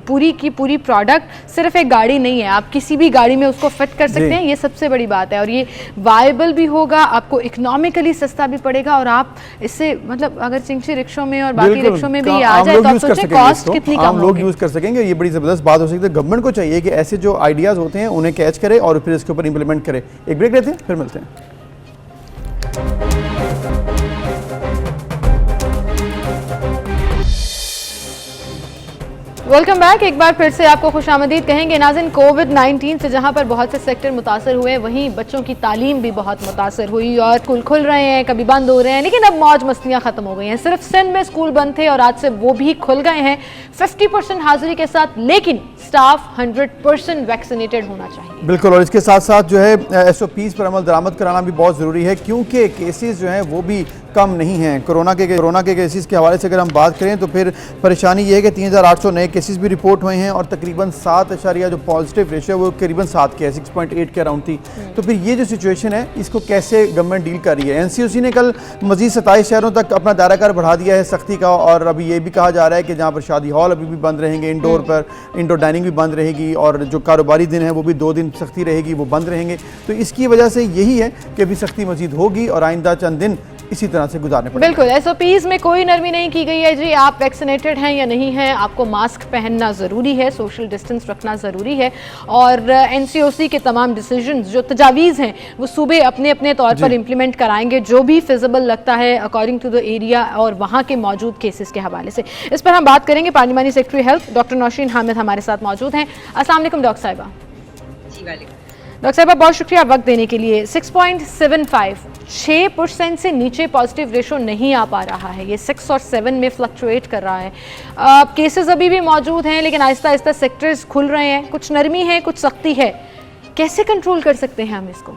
पूरी की पूरी प्रोडक्ट सिर्फ एक गाड़ी नहीं है, आप किसी भी गाड़ी में उसको फिट कर सकते हैं, ये सबसे बड़ी बात है। और ये वायबल भी होगा, आपको इकोनॉमिकली सस्ता भी पड़ेगा, और आप इससे मतलब अगर चिंची रिक्शों में और बाकी रिक्शों में भी आ जाए तो आप सोचें कॉस्ट कितनी कम लोग यूज़ कर सकेंगे। ये बड़ी ज़बरदस्त बात हो सकती है। गवर्नमेंट को चाहिए कि ऐसे जो आइडियाज़ होते हैं उन्हें कैच करे और फिर इसके ऊपर इंप्लीमेंट करे। एक ब्रेक लेते हैं, फिर मिलते हैं। Welcome back. एक बार फिर से आपको खुशामदीद कहेंगे नाज़रीन। कोविड-19 से जहां पर बहुत से सेक्टर मुतासर हुए, वहीं बच्चों की तालीम भी बहुत मुतासर हुई और स्कूल खुल रहे हैं, कभी बंद हो रहे हैं, लेकिन अब मौज मस्तियां ख़त्म हो गई हैं। सिर्फ सिंध में स्कूल बंद थे और आज से वो भी खुल गए हैं 50% हाजिरी के साथ, लेकिन स्टाफ 100% वैक्सीनेटेड होना चाहिए। बिल्कुल, और इसके साथ साथ जो है SOPs पर अमल दरामद कराना भी बहुत ज़रूरी है, क्योंकि केसेस जो हैं वो भी कम नहीं हैं। कोरोना के केसेस के हवाले से अगर हम बात करें तो फिर परेशानी ये है कि 3800 नए केसेस भी रिपोर्ट हुए हैं और तकरीबन 7 जो पॉजिटिव रेशियो है वो करीबन 7 के है, 6.8 के अराउंड थी। तो फिर ये जो सिचुएशन है इसको कैसे गवर्नमेंट डील कर रही है? एनसीओसी ने कल मजीद 27 शहरों तक अपना दायराकार बढ़ा दिया है सख्ती का, और अभी ये भी कहा जा रहा है कि जहाँ पर शादी हॉल अभी भी बंद रहेंगे, इंडोर डाइनिंग भी बंद रहेगी, और जो कारोबारी दिन है वो भी 2 दिन सख्ती रहेगी, वो बंद रहेंगे। तो इसकी वजह से यही है कि अभी सख्ती मजीद होगी और आइंदा चंद दिन इसी तरह से गुजारने पड़ेंगे। बिल्कुल, एसओपीज में कोई नरमी नहीं की गई है जी। आप वैक्सीनेटेड हैं या नहीं हैं, आपको मास्क पहनना ज़रूरी है, सोशल डिस्टेंस रखना ज़रूरी है, और एनसीओसी के तमाम डिसीजंस जो तजावीज़ हैं वो सूबे अपने अपने तौर पर इम्प्लीमेंट कराएंगे, जो भी फिजिबल लगता है अकॉर्डिंग टू द एरिया और वहाँ के मौजूद केसेस के हवाले से। इस पर हम बात करेंगे। Parliamentary secretary health doctor Naushin Hamid हमारे साथ मौजूद हैं। अस्सलाम वालेकुम डॉक्टर साहिबा। जी वालेकुम। डॉक्टर साहिबा बहुत शुक्रिया वक्त देने के लिए। 6.75 से नीचे पॉजिटिव रेशो नहीं आ पा रहा है, ये 6 और 7 में फ्लक्चुएट कर रहा है। केसेस अभी भी मौजूद हैं लेकिन आहिस्ता आहिस्ता सेक्टर्स खुल रहे हैं, कुछ नरमी है कुछ सख्ती है, कैसे कंट्रोल कर सकते हैं हम इसको?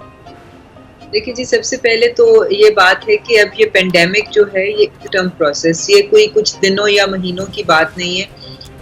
देखिए जी, सबसे पहले तो ये बात है कि अब ये पेंडेमिक जो है ये टर्म प्रोसेस, ये कोई कुछ दिनों या महीनों की बात नहीं है।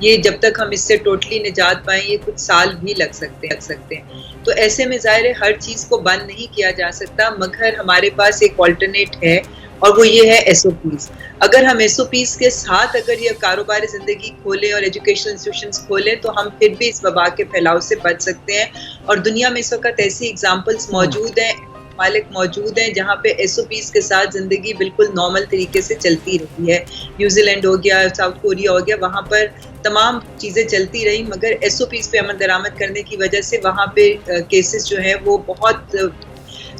ये जब तक हम इससे टोटली निजात पाएं ये कुछ साल भी लग सकते हैं। तो ऐसे में ज़ाहिर है हर चीज़ को बंद नहीं किया जा सकता, मगर हमारे पास एक ऑल्टरनेट है और वो ये है एसओपीज। अगर हम एसओपीज के साथ अगर ये कारोबारी ज़िंदगी खोलें और एजुकेशनल इंस्टीट्यूशंस खोलें तो हम फिर भी इस वबा के फैलाव से बच सकते हैं। और दुनिया में इस वक्त ऐसी एग्जाम्पल्स मौजूद हैं, मालिक मौजूद हैं जहाँ पे एसओपीज के साथ ज़िंदगी बिल्कुल नॉर्मल तरीके से चलती रही है। न्यूजीलैंड हो गया, साउथ कोरिया हो गया, वहाँ पर तमाम चीज़ें चलती रही, मगर एसओपीज पे अमल दरामद करने की वजह से वहाँ पे केसेस जो है वो बहुत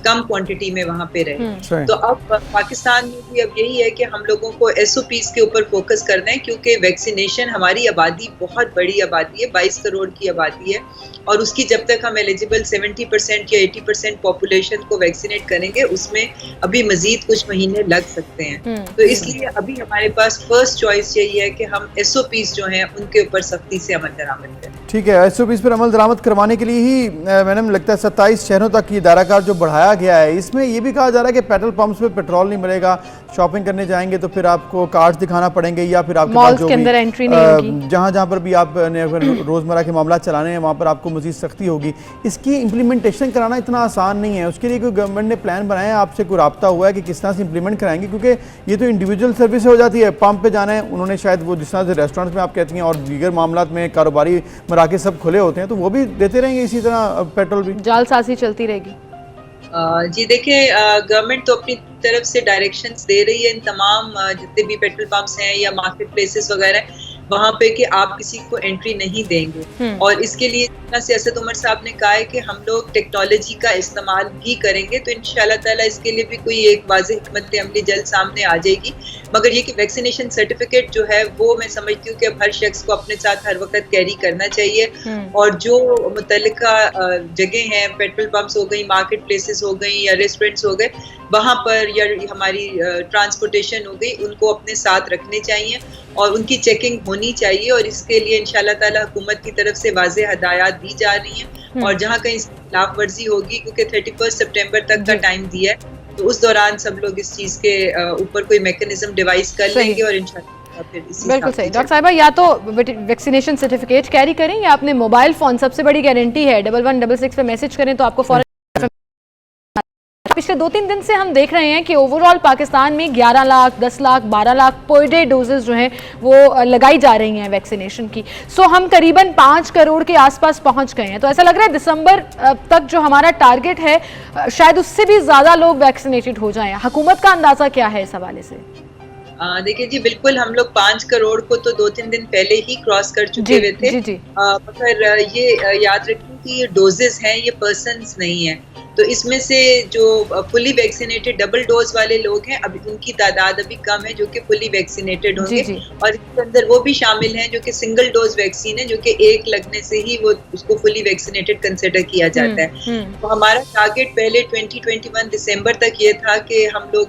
कम क्वांटिटी में वहाँ पे रहे। तो अब पाकिस्तान में भी अब यही है कि हम लोगों को एसओपीज के ऊपर फोकस करना है, क्योंकि वैक्सीनेशन, हमारी आबादी बहुत बड़ी आबादी है, 22 करोड़ की आबादी है, और उसकी जब तक हम एलिजिबल 70% या 80% पॉपुलेशन को वैक्सीनेट करेंगे उसमें अभी मजीद कुछ महीने लग सकते हैं। तो इसलिए अभी हमारे पास फर्स्ट चॉइस यही है कि हम एसओपीज जो हैं उनके ऊपर सख्ती से अमल दरामद करें। ठीक है, एसओपीज पर अमल दरामद करवाने के लिए ही मैडम लगता है 27 शहरों तक ये दायराकार जो बढ़ाया गया है, इसमें ये भी कहा जा रहा है कि पेट्रोल पंप्स पे पेट्रोल नहीं मिलेगा, शॉपिंग करने जाएंगे तो फिर आपको कार्ड दिखाना पड़ेंगे, या फिर आपके पास जो अंदर एंट्री नहीं होगी, जहाँ पर भी आप रोजमर्रा के मामला चलाने हैं वहाँ पर आपको मजीद सख्ती होगी। इसकी इम्प्लीमेंटेशन कराना इतना आसान नहीं है, उसके लिए कोई गवर्नमेंट ने प्लान बनाया है, आपसे कोई राब्ता हुआ है कि किस तरह से इम्प्लीमेंट कराएंगे? क्योंकि ये तो इंडिविजुअल सर्विस हो जाती है, पंप पे जाना है, उन्होंने शायद वो जिस तरह से रेस्टोरेंट में आप कहती हैं और दीगर मामला में कारोबारी मराकज़ सब खुले होते हैं तो वो भी देते रहेंगे इसी तरह पेट्रोल भी, जालसाजी चलती रहेगी। जी देखिए, गवर्नमेंट तो अपनी तरफ से डायरेक्शंस दे रही है इन तमाम जितने भी पेट्रोल पंप्स हैं या मार्केट प्लेसेस वगैरह वहाँ पे कि आप किसी को एंट्री नहीं देंगे, और इसके लिए जैसे असद उमर साहब ने कहा है कि हम लोग टेक्नोलॉजी का इस्तेमाल भी करेंगे, तो इंशाल्लाह ताला इसके लिए भी कोई एक वाज़ेह हिकमत अमली जल्द सामने आ जाएगी। मगर ये कि वैक्सीनेशन सर्टिफिकेट जो है वो मैं समझती हूँ कि अब हर शख्स को अपने साथ हर वक्त कैरी करना चाहिए, और जो मुतल्लिका जगह हैं, पेट्रोल पंप्स हो गई, मार्केट प्लेसेस हो गई या रेस्टोरेंट्स हो गए, वहाँ पर या हमारी ट्रांसपोर्टेशन हो गई, उनको अपने साथ रखने चाहिए और उनकी चेकिंग होनी चाहिए। और इसके लिए इंशाल्लाह ताला हुकूमत की तरफ से वाज़ेह हदायत दी जा रही हैं, और जहाँ कहीं खिलाफ वर्जी होगी, क्योंकि 31 सितंबर तक का टाइम दिया है, तो उस दौरान सब लोग इस चीज़ के ऊपर कोई मैकेनिज्म डिवाइस कर लेंगे और इंशाल्लाह बिल्कुल सही। डॉक्टर साहिबा, या तो वैक्सीनेशन सर्टिफिकेट कैरी करें या अपने मोबाइल फोन, सबसे बड़ी गारंटी है 1166 पे मैसेज करें तो आपको फौरन। पिछले 2-3 दिन से हम देख रहे हैं कि ओवरऑल पाकिस्तान में 11 lakh, 10 lakh, 12 lakh per day doses जो हैं वो लगाई जा रही हैं वैक्सीनेशन की। सो हम करीबन 5 करोड़ के आसपास पहुंच गए हैं, तो ऐसा लग रहा है दिसंबर तक जो हमारा टारगेट है शायद उससे भी ज़्यादा लोग वैक्सीनेटेड हो जाएं। हुकूमत का अंदाज़ा क्या है इस हवाले से? देखिए जी, बिल्कुल हम लोग 5 करोड़ को तो 2-3 दिन पहले ही क्रॉस कर चुके हुए थे, मगर ये याद रखें कि ये डोजेस हैं, ये पर्सन्स नहीं है। तो इसमें से जो फुली वैक्सीनेटेड डबल डोज वाले लोग हैं अभी उनकी तादाद अभी कम है जो कि फुली वैक्सीनेटेड होंगे, और इसके अंदर वो भी शामिल हैं जो कि सिंगल डोज वैक्सीन है, जो कि एक लगने से ही वो उसको फुली वैक्सीनेटेड कंसिडर किया जाता है। तो हमारा टारगेट पहले 2021 दिसंबर तक ये था कि हम लोग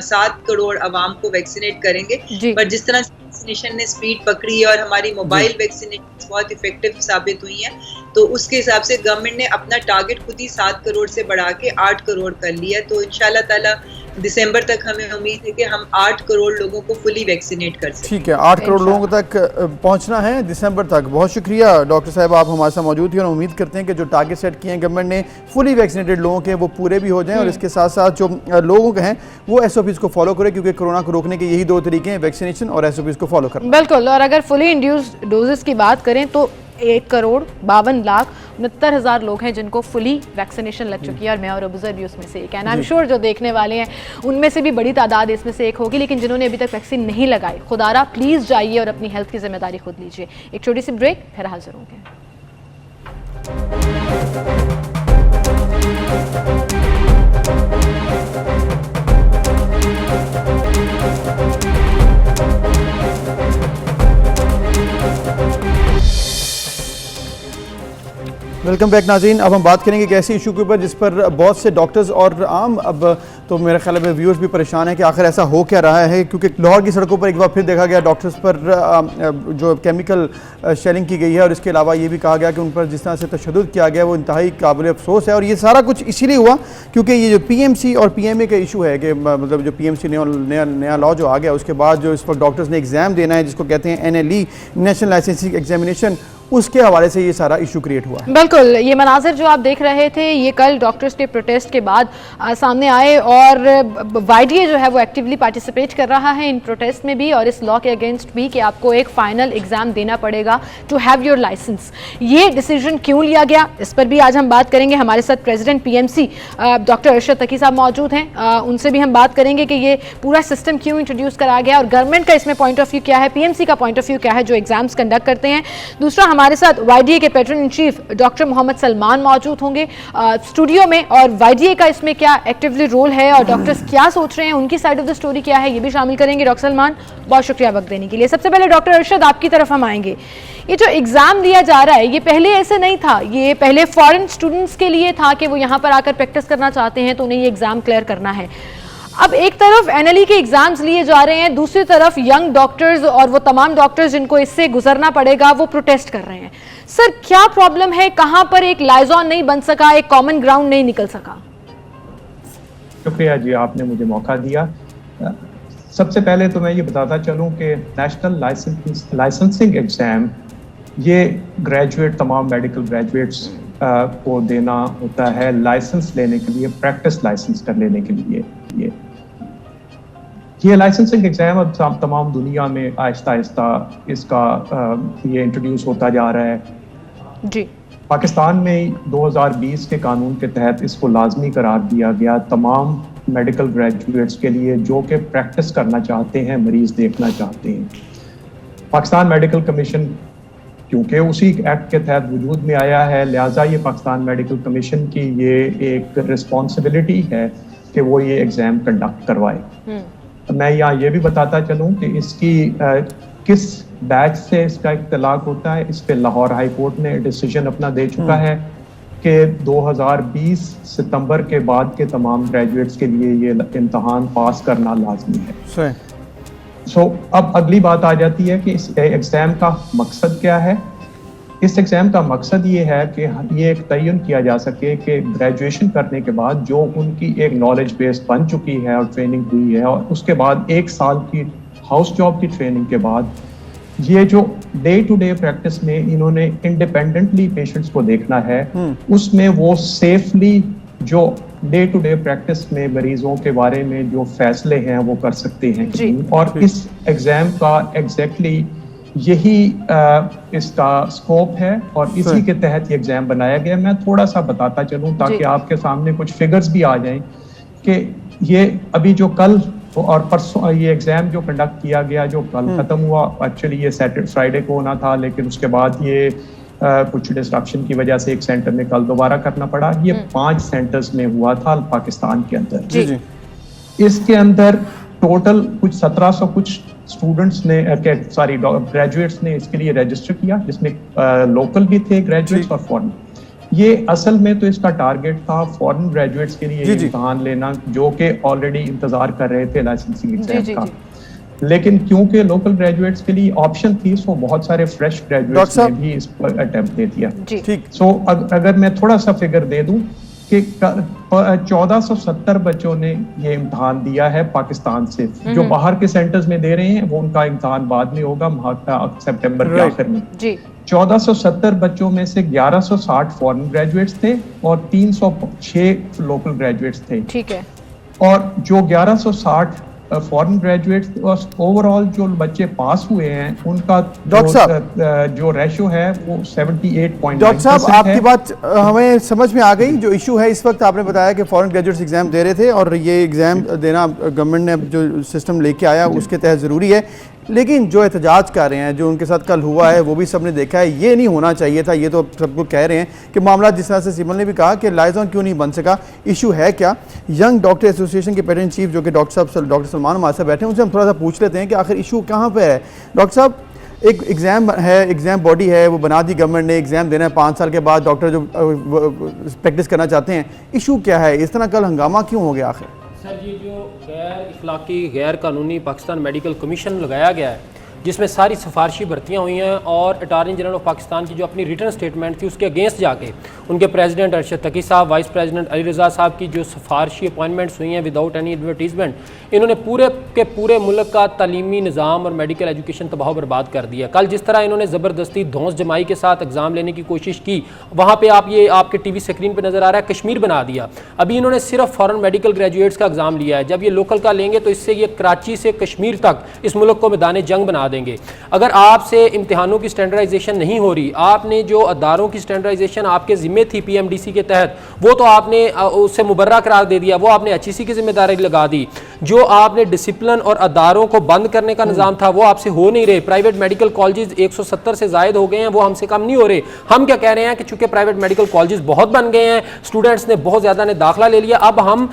7 करोड़ आवाम को वैक्सीनेट करेंगे, पर जिस तरह से वैक्सीनेशन ने स्पीड पकड़ी है और हमारी मोबाइल वैक्सीनेशन बहुत इफेक्टिव साबित हुई है, तो उसके हिसाब से गवर्नमेंट ने अपना टारगेट खुद ही 7 करोड़ से बढ़ा के 8 करोड़ कर लिया। तो इंशाल्लाह ताला दिसंबर तक हमें उम्मीद है कि हम 8 करोड़ लोगों को फुली वैक्सीनेट कर सकें। ठीक है, 8 करोड़ लोगों तक पहुंचना है दिसंबर तक। बहुत शुक्रिया डॉक्टर साहब, आप हमारे साथ मौजूद थी और उम्मीद करते हैं कि जो टारगेट सेट किए हैं गवर्नमेंट ने फुली वैक्सीनेटेड लोगों के वो पूरे भी हो जाएं और इसके साथ साथ जो लोगों के हैं वो SOPs को फॉलो करें, क्योंकि कोरोना को रोकने के यही 2 तरीके हैं, वैक्सीनेशन और SOPs को फॉलो करना। बिल्कुल। और अगर फुली इंड्यूस्ड डोजेस की बात करें तो 1,52,69,000 लोग हैं जिनको फुली वैक्सीनेशन लग चुकी है और मैं और अबूजर भी उसमें से एक है। आई एम श्योर जो देखने वाले हैं उनमें से भी बड़ी तादाद इसमें से एक होगी, लेकिन जिन्होंने अभी तक वैक्सीन नहीं लगाई, खुदारा प्लीज़ जाइए और अपनी हेल्थ की जिम्मेदारी खुद लीजिए। एक छोटी सी ब्रेक, फिर हाजिर होंगे। वेलकम बैक नाज़रीन। अब हम बात करेंगे एक ऐसे इशू के ऊपर जिस पर बहुत से डॉक्टर्स और आम अब तो मेरे ख्याल में व्यूअर्स भी परेशान है कि आखिर ऐसा हो क्या रहा है, क्योंकि लाहौर की सड़कों पर एक बार फिर देखा गया डॉक्टर्स पर जो केमिकल शेलिंग की गई है और इसके अलावा ये भी कहा गया कि उन पर जिस तरह से तशद्दुद किया गया वो इंतहाई काबिल अफसोस है। और ये सारा कुछ इसीलिए हुआ क्योंकि ये जो PMC और PMA का इशू है कि मतलब जो PMC नया लॉ जो आ गया उसके बाद जो इस वक्त डॉक्टर्स ने एग्ज़ाम देना है जिसको कहते हैं NLE, नेशनल लाइसेंसिंग एग्जामिनेशन, उसके हवाले से ये सारा इशू क्रिएट हुआ है। बिल्कुल, ये मनाजिर जो आप देख रहे थे ये कल डॉक्टर्स के प्रोटेस्ट के बाद सामने आए और YDA जो है वो एक्टिवली पार्टिसिपेट कर रहा है इन प्रोटेस्ट में भी और इस लॉ के अगेंस्ट भी कि आपको एक फाइनल एग्जाम देना पड़ेगा टू हैव योर लाइसेंस। ये डिसीजन क्यों लिया गया, इस पर भी आज हम बात करेंगे। हमारे साथ प्रेसिडेंट PMC डॉक्टर अरशद तकी साहब मौजूद हैं, उनसे भी हम बात करेंगे कि ये पूरा सिस्टम क्यों इंट्रोड्यूस करा गया और गवर्नमेंट का इसमें पॉइंट ऑफ व्यू क्या है, PMC का पॉइंट ऑफ व्यू क्या है जो एग्जाम्स कंडक्ट करते हैं। दूसरा, हमारे साथ YDA के patron in chief doctor Mohammad Salman मौजूद होंगे स्टूडियो में और YDA का इसमें क्या एक्टिवली रोल है और डॉक्टर्स क्या सोच रहे हैं, उनकी साइड ऑफ द स्टोरी क्या है, ये भी शामिल करेंगे। डॉक्टर सलमान, बहुत शुक्रिया वक्त देने के लिए। सबसे पहले डॉक्टर अरशद, आपकी तरफ हम आएंगे। ये जो एग्जाम दिया जा रहा है ये पहले ऐसे नहीं था, ये पहले फॉरेन स्टूडेंट्स के लिए था कि वो यहाँ पर आकर प्रैक्टिस करना चाहते हैं तो उन्हें ये एग्जाम क्लियर करना है। अब एक तरफ NLE के एग्जाम्स लिए जा रहे हैं, दूसरी तरफ यंग डॉक्टर्स और वो तमाम डॉक्टर्स जिनको इससे गुजरना पड़ेगा वो प्रोटेस्ट कर रहे हैं। सर, क्या प्रॉब्लम है, कहां पर एक लाइजॉन नहीं बन सका, एक कॉमन ग्राउंड नहीं निकल सका? शुक्रिया जी, आपने मुझे मौका दिया। सबसे पहले तो मैं ये बताता चलूं कि नेशनल लाइसेंसिंग एग्जाम ये ग्रेजुएट, तमाम मेडिकल ग्रेजुएट्स को देना होता है लाइसेंस लेने के लिए, प्रैक्टिस लाइसेंस कर लेने के लिए। ये लाइसेंसिंग एग्जाम अब तमाम दुनिया में आहिस्ता आहिस्ता इसका ये इंट्रोड्यूस होता जा रहा है जी। पाकिस्तान में 2020 के कानून के तहत इसको लाजमी करार दिया गया तमाम मेडिकल ग्रेजुएट्स के लिए जो कि प्रैक्टिस करना चाहते हैं, मरीज देखना चाहते हैं। पाकिस्तान मेडिकल कमीशन क्योंकि उसी एक्ट के तहत वजूद में आया है, लिहाजा ये पाकिस्तान मेडिकल कमीशन की ये एक रिस्पॉन्सिबिलिटी है कि वो ये एग्ज़ाम कंडक्ट करवाए। मैं यहाँ ये भी बताता चलूँ कि इसकी किस बैच से इसका इत्तलाक होता है, इस पे लाहौर हाई कोर्ट ने डिसीजन अपना दे चुका है कि 2020 सितंबर के बाद के तमाम ग्रेजुएट्स के लिए ये इम्तहान पास करना लाजमी है। सो अब अगली बात आ जाती है कि इस एग्ज़ाम का मकसद क्या है। इस एग्ज़ाम का मकसद ये है कि ये एक तयन किया जा सके कि ग्रेजुएशन करने के बाद जो उनकी एक नॉलेज बेस बन चुकी है और ट्रेनिंग हुई है और उसके बाद 1 साल की हाउस जॉब की ट्रेनिंग के बाद ये जो डे टू डे प्रैक्टिस में इन्होंने इंडिपेंडेंटली पेशेंट्स को देखना है, उसमें वो सेफली जो डे टू डे प्रैक्टिस में मरीजों के बारे में जो फैसले हैं वो कर सकते हैं। और इस एग्जाम का एग्जैक्टली यही इसका स्कोप है और इसी के तहत ये एग्जाम बनाया गया। मैं थोड़ा सा बताता चलूं ताकि आपके सामने कुछ फिगर्स भी आ जाएं कि ये अभी जो कल और परसों ये एग्जाम जो कंडक्ट किया गया, जो कल खत्म हुआ, एक्चुअली ये सैटरडे फ्राइडे को होना था, लेकिन उसके बाद ये कुछ डिस्ट्रप्शन की वजह से एक सेंटर में कल दोबारा करना पड़ा। ये 5 सेंटर्स में हुआ था पाकिस्तान के अंदर। इसके अंदर टोटल कुछ 1700 कुछ स्टूडेंट्स ने ग्रेजुएट्स ने इसके लिए रजिस्टर किया, जिसमें लोकल भी थे ग्रेजुएट्स और फॉरेन। ये असल में तो इसका टारगेट था फॉरेन ग्रेजुएट्स के लिए इम्तिहान लेना, जो कि ऑलरेडी इंतजार कर रहे थे लाइसेंसिंग एग्जाम का। लेकिन क्योंकि लोकल ग्रेजुएट्स के लिए ऑप्शन थी, सो बहुत सारे फ्रेश ग्रेजुएट्स ने भी इस पर अटेम्प्ट दे दिया। सो अगर मैं थोड़ा सा फिगर दे दूं कि 1470 बच्चों ने ये इम्तिहान दिया है पाकिस्तान से। जो बाहर के सेंटर्स में दे रहे हैं वो उनका इम्तिहान बाद में होगा, सितंबर के आखिर में। जी 1470 बच्चों में से 1160 फॉरेन ग्रेजुएट्स थे और 306 लोकल ग्रेजुएट्स थे। ठीक है। और जो 1160 फॉरेन ग्रेजुएट्स, ओवरऑल जो बच्चे पास हुए हैं उनका जो रेशो है वो 78.9%। डॉक्टर साहब आपकी बात हमें समझ में आ गई। जो इशू है इस वक्त, आपने बताया कि फॉरेन ग्रेजुएट्स एग्जाम दे रहे थे और ये एग्जाम देना गवर्नमेंट ने जो सिस्टम लेके आया उसके तहत ज़रूरी है, लेकिन जो एहतजाज कर रहे हैं, जो उनके साथ कल हुआ है वो भी सबने देखा है, ये नहीं होना चाहिए था। ये तो सबको कह रहे हैं कि मामला जिस तरह से सिमल ने भी कहा कि लाइजॉन क्यों नहीं बन सका, इशू है क्या। यंग डॉक्टर एसोसिएशन के प्रेसिडेंट चीफ जो कि डॉक्टर सलमान हमारे साथ बैठे हैं, उनसे हम थोड़ा सा पूछ लेते हैं कि आखिर इशू कहाँ पर है। डॉक्टर साहब, एक एग्ज़ाम है, एग्ज़ाम बॉडी है, वो बना दी गवर्नमेंट ने, एग्ज़ाम देना है 5 साल के बाद डॉक्टर जो प्रैक्टिस करना चाहते हैं, इशू क्या है? इस तरह कल हंगामा क्यों हो गया आखिर? सर, ये जो गैर इखलाकी गैर कानूनी पाकिस्तान मेडिकल कमीशन लगाया गया है, जिसमें सारी सिफारशी भर्तियाँ हुई हैं और अटॉर्नी जनरल ऑफ पाकिस्तान की जो अपनी रिटर्न स्टेटमेंट थी उसके अगेंस्ट जाके उनके प्रेसिडेंट अरशद तकी साहब, वाइस प्रेसिडेंट अली रज़ा साहब की जो सिफारशी अपॉइंटमेंट्स हुई हैं विदाउट एनी एडवर्टीजमेंट, इन्होंने पूरे के पूरे मुल्क का तालीमी निज़ाम और मेडिकल एजुकेशन तबाह बर्बाद कर दिया। कल जिस तरह इन्होंने ज़बरदस्ती धौंस जमाई के साथ एग्ज़ाम लेने की कोशिश की, वहाँ पर आप ये आपके TV स्क्रीन पर नज़र आ रहा है, कश्मीर बना दिया। अभी इन्होंने सिर्फ फॉरेन मेडिकल ग्रेजुएट्स का एग्ज़ाम लिया है। जब ये लोकल का लेंगे तो इससे ये कराची से कश्मीर तक इस मुल्क को मैदान जंग बना देंगे। अगर आपसे इम्तिहानों की स्टैंडर्डाइजेशन नहीं हो रही, आपने जो अदारों की स्टैंडर्डाइजेशन आपके ज़िम्मे थी PMDC के तहत, वो तो आपने उससे मुबर्रा करार दे दिया, वो आपने HEC की जिम्मेदारी लगा दी। जो आपने डिसिप्लिन और अदारों को बंद करने का निज़ाम था वो आपसे हो नहीं रहे। प्राइवेट मेडिकल कॉलेजेस 170 से ज़ायद हो गए हैं, वो हमसे कम नहीं हो रहे। हम क्या कह रहे हैं कि चूंकि प्राइवेट मेडिकल कॉलेजेस बहुत बन गए हैं, स्टूडेंट्स ने बहुत ज़्यादा ने दाखिला ले लिया, अब हम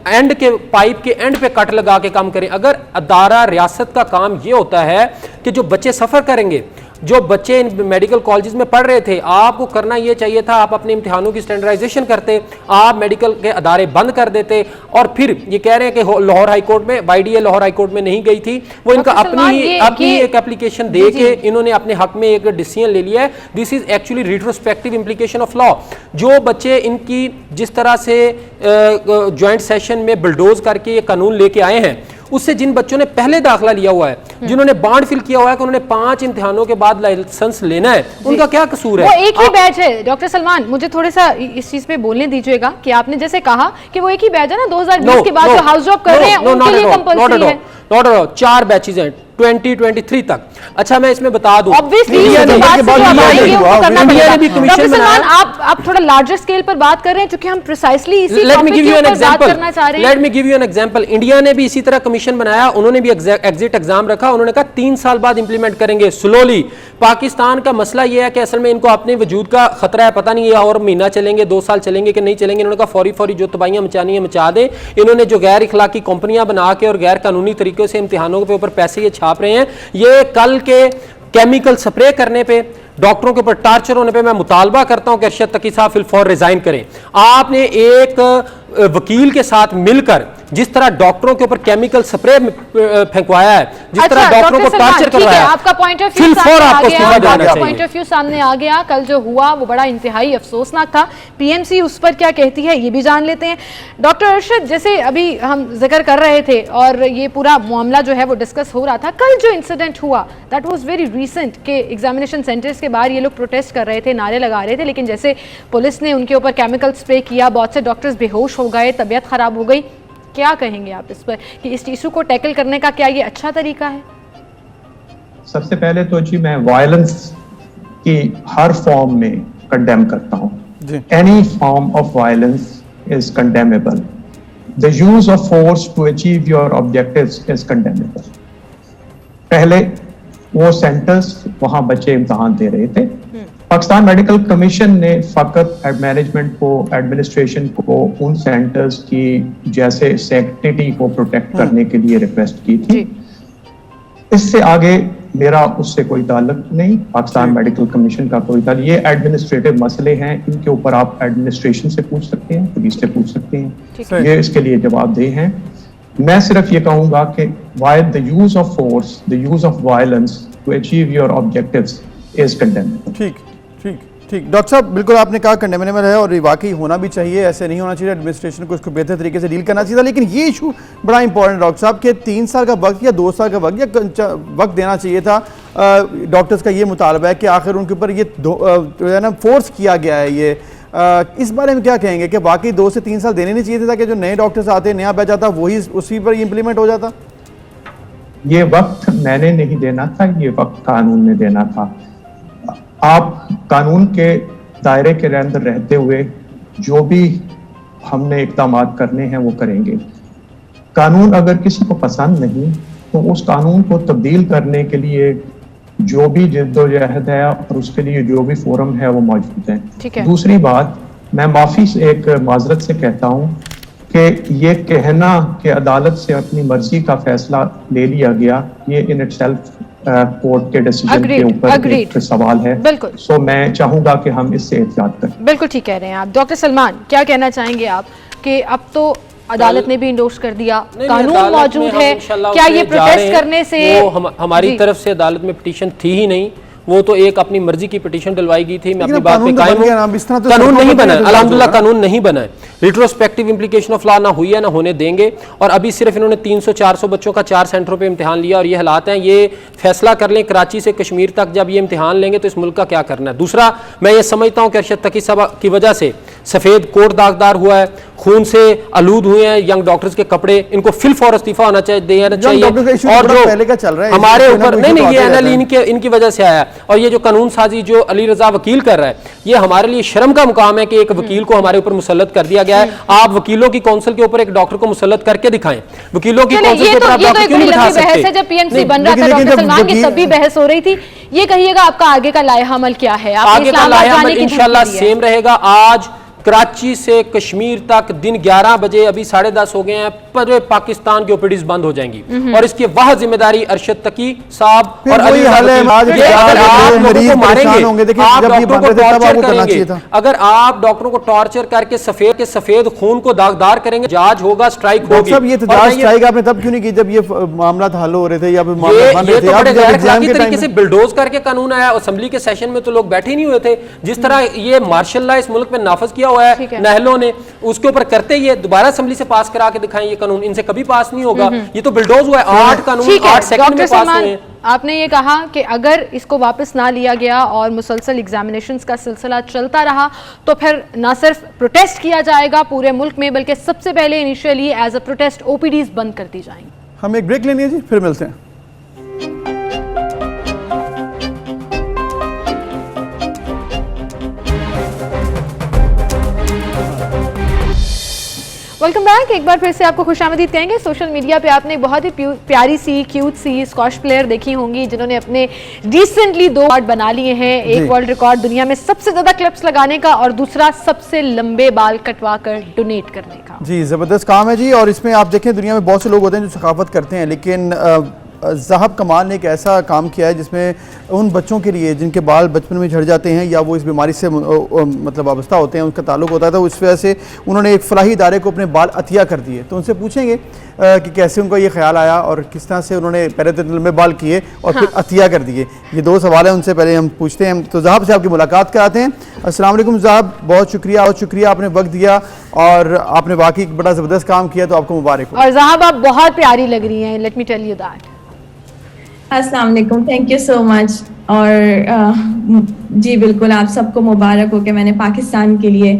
एंड के पाइप के एंड पे कट लगा के काम करें। अगर अदारा रियासत का काम ये होता है कि जो बच्चे सफ़र करेंगे, जो बच्चे इन मेडिकल कॉलेजेस में पढ़ रहे थे, आपको करना ये चाहिए था, आप अपने इम्तिहानों की स्टैंडर्डाइजेशन करते, आप मेडिकल के अदारे बंद कर देते। और फिर ये कह रहे हैं कि लाहौर हाई कोर्ट में, YDA लाहौर हाई कोर्ट में नहीं गई थी, वो इनका अपनी एक एप्लीकेशन दे के इन्होंने अपने हक में एक डिसीजन ले लिया है। This is actually retrospective implication of law. जो बच्चे इनकी जिस तरह से ज्वाइंट सेशन में बुलडोज करके ये कानून लेके आए हैं, उससे जिन बच्चों ने पहले दाखिला लिया हुआ है, जिन्होंने बॉन्ड फिल किया हुआ है कि उन्होंने 5 इम्तिहानों के बाद लाइसेंस लेना है, उनका क्या कसूर है? वो एक ही बैच है। डॉक्टर सलमान, मुझे थोड़ा सा इस चीज पे बोलने दीजिएगा कि आपने जैसे कहा कि वो एक ही बैच है ना, 2020 के बाद जो हाउस जॉब कर रहे हैं उनके लिए कंपल्सरी है। 4 बैचेज हैं 2023 तक। अच्छा, मैं इसमें बता दूं, आप थोड़ा लार्जर स्केल पर बात कर रहे हैं, क्योंकि हम प्रिसाइसली इसी टॉपिक के ऊपर बात करना चाह रहे हैं। Let me give you an example. India ने भी इसी तरह कमीशन बनाया, उन्होंने भी एग्जिट एग्जाम रखा, उन्होंने कहा 3 साल बाद इंप्लीमेंट करेंगे स्लोली। पाकिस्तान का मसला यह है कि असल में इनको अपने वजूद का खतरा है, पता नहीं है और महीना चलेंगे, 2 साल चलेंगे कि नहीं चलेंगे। इन्होंने कहा फौरी जो तबाहियां मचानी है मचा दे। इन्होंने जो गैर इखलाकी कंपनियां बना के और गैर कानूनी तरीके से इम्तिहानों के ऊपर पैसे ये छाप रहे हैं, ये कल के केमिकल स्प्रे करने पे, डॉक्टरों के ऊपर टार्चर होने पे मैं मुतालबा करता हूं कि अरशद तकी साहब फिलफौर रिजाइन करें। आपने एक वकील के साथ मिलकर जिस तरह डॉक्टरों के ऊपर केमिकल स्प्रे फेंकवाया है, जिस तरह डॉक्टरों को टार्चर करवाया है, आपका पॉइंट ऑफ व्यू सामने आ गया। कल जो हुआ वो बड़ा इंतहाई अफसोसनाक था। PMC उस पर क्या कहती है ये भी जान लेते हैं। डॉक्टर अरशद, जैसे अभी हम जिक्र कर रहे थे और ये पूरा मामला जो है वो डिस्कस हो रहा था, कल जो इंसिडेंट हुआ दैट वाज वेरी रीसेंट के एग्जामिनेशन सेंटर्स के बाहर ये लोग प्रोटेस्ट कर रहे थे, नारे लगा रहे थे, लेकिन जैसे पुलिस ने उनके ऊपर केमिकल स्प्रे किया, बहुत से डॉक्टर्स बेहोश हो गए, तबीयत खराब हो गई। क्या कहेंगे आप इस पर कि इस इशू को टैकल करने का क्या ये अच्छा तरीका है? सबसे पहले तो जी मैं वायलेंस की हर फॉर्म में कंडेम करता हूं। Any form of violence is condemnable. The use of force to achieve your objectives is condemnable. पहले वो सेंटर्स वहां बच्चे इम्तिहान दे रहे थे, पाकिस्तान मेडिकल कमीशन ने फकत मैनेजमेंट को, एडमिनिस्ट्रेशन को उन सेंटर्स की जैसे सैंक्टिटी को प्रोटेक्ट करने के लिए रिक्वेस्ट की थी। इससे आगे मेरा उससे कोई ताल्लुक नहीं, पाकिस्तान मेडिकल कमीशन का कोई ताल्लुक। ये एडमिनिस्ट्रेटिव मसले हैं, इनके ऊपर आप एडमिनिस्ट्रेशन से पूछ सकते हैं, पुलिस से पूछ सकते हैं, ये इसके लिए जवाबदेह हैं। मैं सिर्फ ये कहूंगा कि while the use of force, the use of violence to achieve your objectives is condemnable. ठीक ठीक ठीक, डॉक्टर साहब बिल्कुल आपने कहा कंडेमेनेबल है और ये वाकई होना भी चाहिए, ऐसे नहीं होना चाहिए, एडमिनिस्ट्रेशन को इसको बेहतर तरीके से डील करना चाहिए था। लेकिन ये इशू बड़ा इंपॉर्टेंट डॉक्टर साहब के 3 साल का वक्त या 2 साल का वक्त या वक्त देना चाहिए था। डॉक्टर्स का ये मुतालबा है कि आखिर उनके ऊपर ये जो है ना फोर्स किया गया है ये, इस बारे में क्या कहेंगे कि वाकई 2 से 3 साल देने नहीं चाहिए थे ताकि जो नए डॉक्टर्स आते नहीं बैच आता वही उसी पर इम्प्लीमेंट हो जाता? ये वक्त मैंने नहीं देना था, ये वक्त कानून ने देना था। आप कानून के दायरे के अंदर रहते हुए जो भी हमने इक़दाम करने हैं वो करेंगे। कानून अगर किसी को पसंद नहीं तो उस कानून को तब्दील करने के लिए जो भी जिद्दोजहद है और उसके लिए जो भी फोरम है वो मौजूद है। दूसरी बात, मैं माफी से एक माजरत से कहता हूँ कि ये कहना कि अदालत से अपनी मर्जी का फैसला ले लिया गया, ये इन इटसेल्फ कोर्ट के डिसीजन के ऊपर एक सवाल है। बिल्कुल। सो मैं चाहूंगा कि हम इससे एहतियात करें। बिल्कुल ठीक कह रहे हैं आप। डॉक्टर सलमान, क्या कहना चाहेंगे आप कि अब तो अदालत ने भी इंडोर्स कर दिया, कानून मौजूद है, क्या ये प्रोटेस्ट करने से हमारी तरफ से अदालत में पिटीशन थी ही नहीं, वो तो एक अपनी मर्जी की पिटीशन डलवाई गई थी। मैं अपनी बात पे कायम हूं। कानून नहीं बना है, अल्हम्दुलिल्लाह कानून नहीं बना है। रिट्रोस्पेक्टिव इंप्लीकेशन ऑफ लॉ ना हुई है ना होने देंगे। और अभी सिर्फ इन्होंने 300-400 बच्चों का 4 सेंटरों पे इम्तिहान लिया और ये हालात हैं। ये फैसला कर लें कराची से कश्मीर तक जब ये इम्तिहान लेंगे तो इस मुल्क का क्या करना है। दूसरा, मैं ये समझता हूँ कि अरशद तकी साहब की वजह से सफेद कोट दागदार हुआ है, खून से आलूद हुए हैं यंग डॉक्टर्स के कपड़े, इनको फिल फॉर इस्तीफा होना चाहिए। और जो पहले का चल रहा है हमारे ऊपर नहीं, ये एनएल इनकी वजह से आया। और ये जो कानून साजी जो अली रजा वकील कर रहा है, ये हमारे लिए शर्म का मुकाम है कि एक वकील को हमारे ऊपर मुसल्लत कर दिया गया है। आप वकीलों की काउंसिल के ऊपर एक डॉक्टर को मुसल्लत करके दिखाएं। वकीलों की काउंसिल के ऊपर आप डॉक्टर क्यों नहीं बिठा सकते? जब पीएमसी बन रहा था डॉक्टर सलमान की तब भी बहस हो रही थी। ये कहिएगा आपका आगे का लाया अमल क्या है? आगे का लाया अमल इंशाल्लाह सेम रहेगा। आज कराची से कश्मीर तक दिन 11 बजे, अभी 10:30 हो गए हैं, पूरे पाकिस्तान की ओपीडीज बंद हो जाएंगी और इसकी वह जिम्मेदारी अरशद तकी साहब और अली अगर आप लोगों को मारेंगे, आप डॉक्टरों को टॉर्चर करेंगे, अगर आप डॉक्टरों को टॉर्चर करके सफेद खून को दागदार करेंगे, जांच होगा, स्ट्राइक होगी। ये स्ट्राइक आपने तब क्यों नहीं की जब ये मामला हल हो रहे थे या बड़े तरीके से बिल्डोज करके कानून आया। असेंबली के सेशन में तो लोग बैठे नहीं हुए थे। जिस तरह ये मार्शल लॉ इस मुल्क में नाफिज किया हुआ है नहलों ने, उसके ऊपर करते ही दोबारा असेंबली से पास करा के दिखाएं। ये कानून इनसे कभी पास नहीं होगा। ये तो बिल्डोज हुआ है। 8 कानून 8 सेकंड में पास हुए हैं। आपने ये कहा कि अगर इसको वापस ना लिया गया और मुसलसल एग्जामिनेशंस का सिलसिला चलता रहा तो फिर ना सिर्फ प्रोटेस्ट किया जाएगा पूरे मुल्क में, बल्कि सबसे पहले initially as a protest OPDs बंद कर दी जाएंगी। हम एक ब्रेक लेनी है जी, फिर मिलते हैं। Welcome back. एक बार फिर से आपको खुशामदीद कहेंगे। सोशल मीडिया पे आपने बहुत ही प्यारी सी क्यूट सी स्क्वॉश प्लेयर देखी होंगी जिन्होंने अपने रिसेंटली 2 रिकॉर्ड बना लिए हैं। एक वर्ल्ड रिकॉर्ड दुनिया में सबसे ज्यादा क्लिप्स लगाने का और दूसरा सबसे लंबे बाल कटवा कर डोनेट करने का। जी जबरदस्त काम है जी। और इसमें आप देखें दुनिया में बहुत से लोग होते हैं जो सखावत करते हैं, लेकिन ज़हाब कमाल ने एक ऐसा काम किया है जिसमें उन बच्चों के लिए जिनके बाल बचपन में झड़ जाते हैं या वो इस बीमारी से मतलब वाबस्ता होते हैं, उनका ताल्लुक होता है, तो इस वजह से उन्होंने एक फलाही इदारे को अपने बाल अतिया कर दिए। तो उनसे पूछेंगे कि कैसे उनको ये ख्याल आया और किस तरह से उन्होंने पहले तो लंबे बाल किए और फिर अतिया कर दिए। ये 2 सवाल हैं, उनसे पहले हम पूछते हैं। तो ज़हाब से आपकी मुलाकात कराते हैं। अस्सलाम वालेकुम ज़हाब, बहुत शुक्रिया आपने वक्त दिया और आपने वाकई बड़ा ज़बरदस्त काम किया, तो आपको मुबारक हो। और ज़हाब आप बहुत प्यारी लग रही हैं, let me tell you that. अस्सलाम वालेकुम, थैंक यू सो मच। और जी बिल्कुल, आप सबको मुबारक हो कि मैंने पाकिस्तान के लिए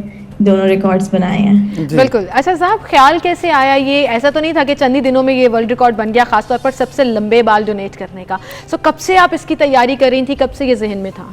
दोनों रिकॉर्ड्स बनाए हैं। बिल्कुल। अच्छा साहब, ख्याल कैसे आया? ये ऐसा तो नहीं था कि चंद ही दिनों में ये वर्ल्ड रिकॉर्ड बन गया, खासतौर पर सबसे लंबे बाल डोनेट करने का। सो कब से आप इसकी तैयारी कर रही थी, कब से ये जहन में था?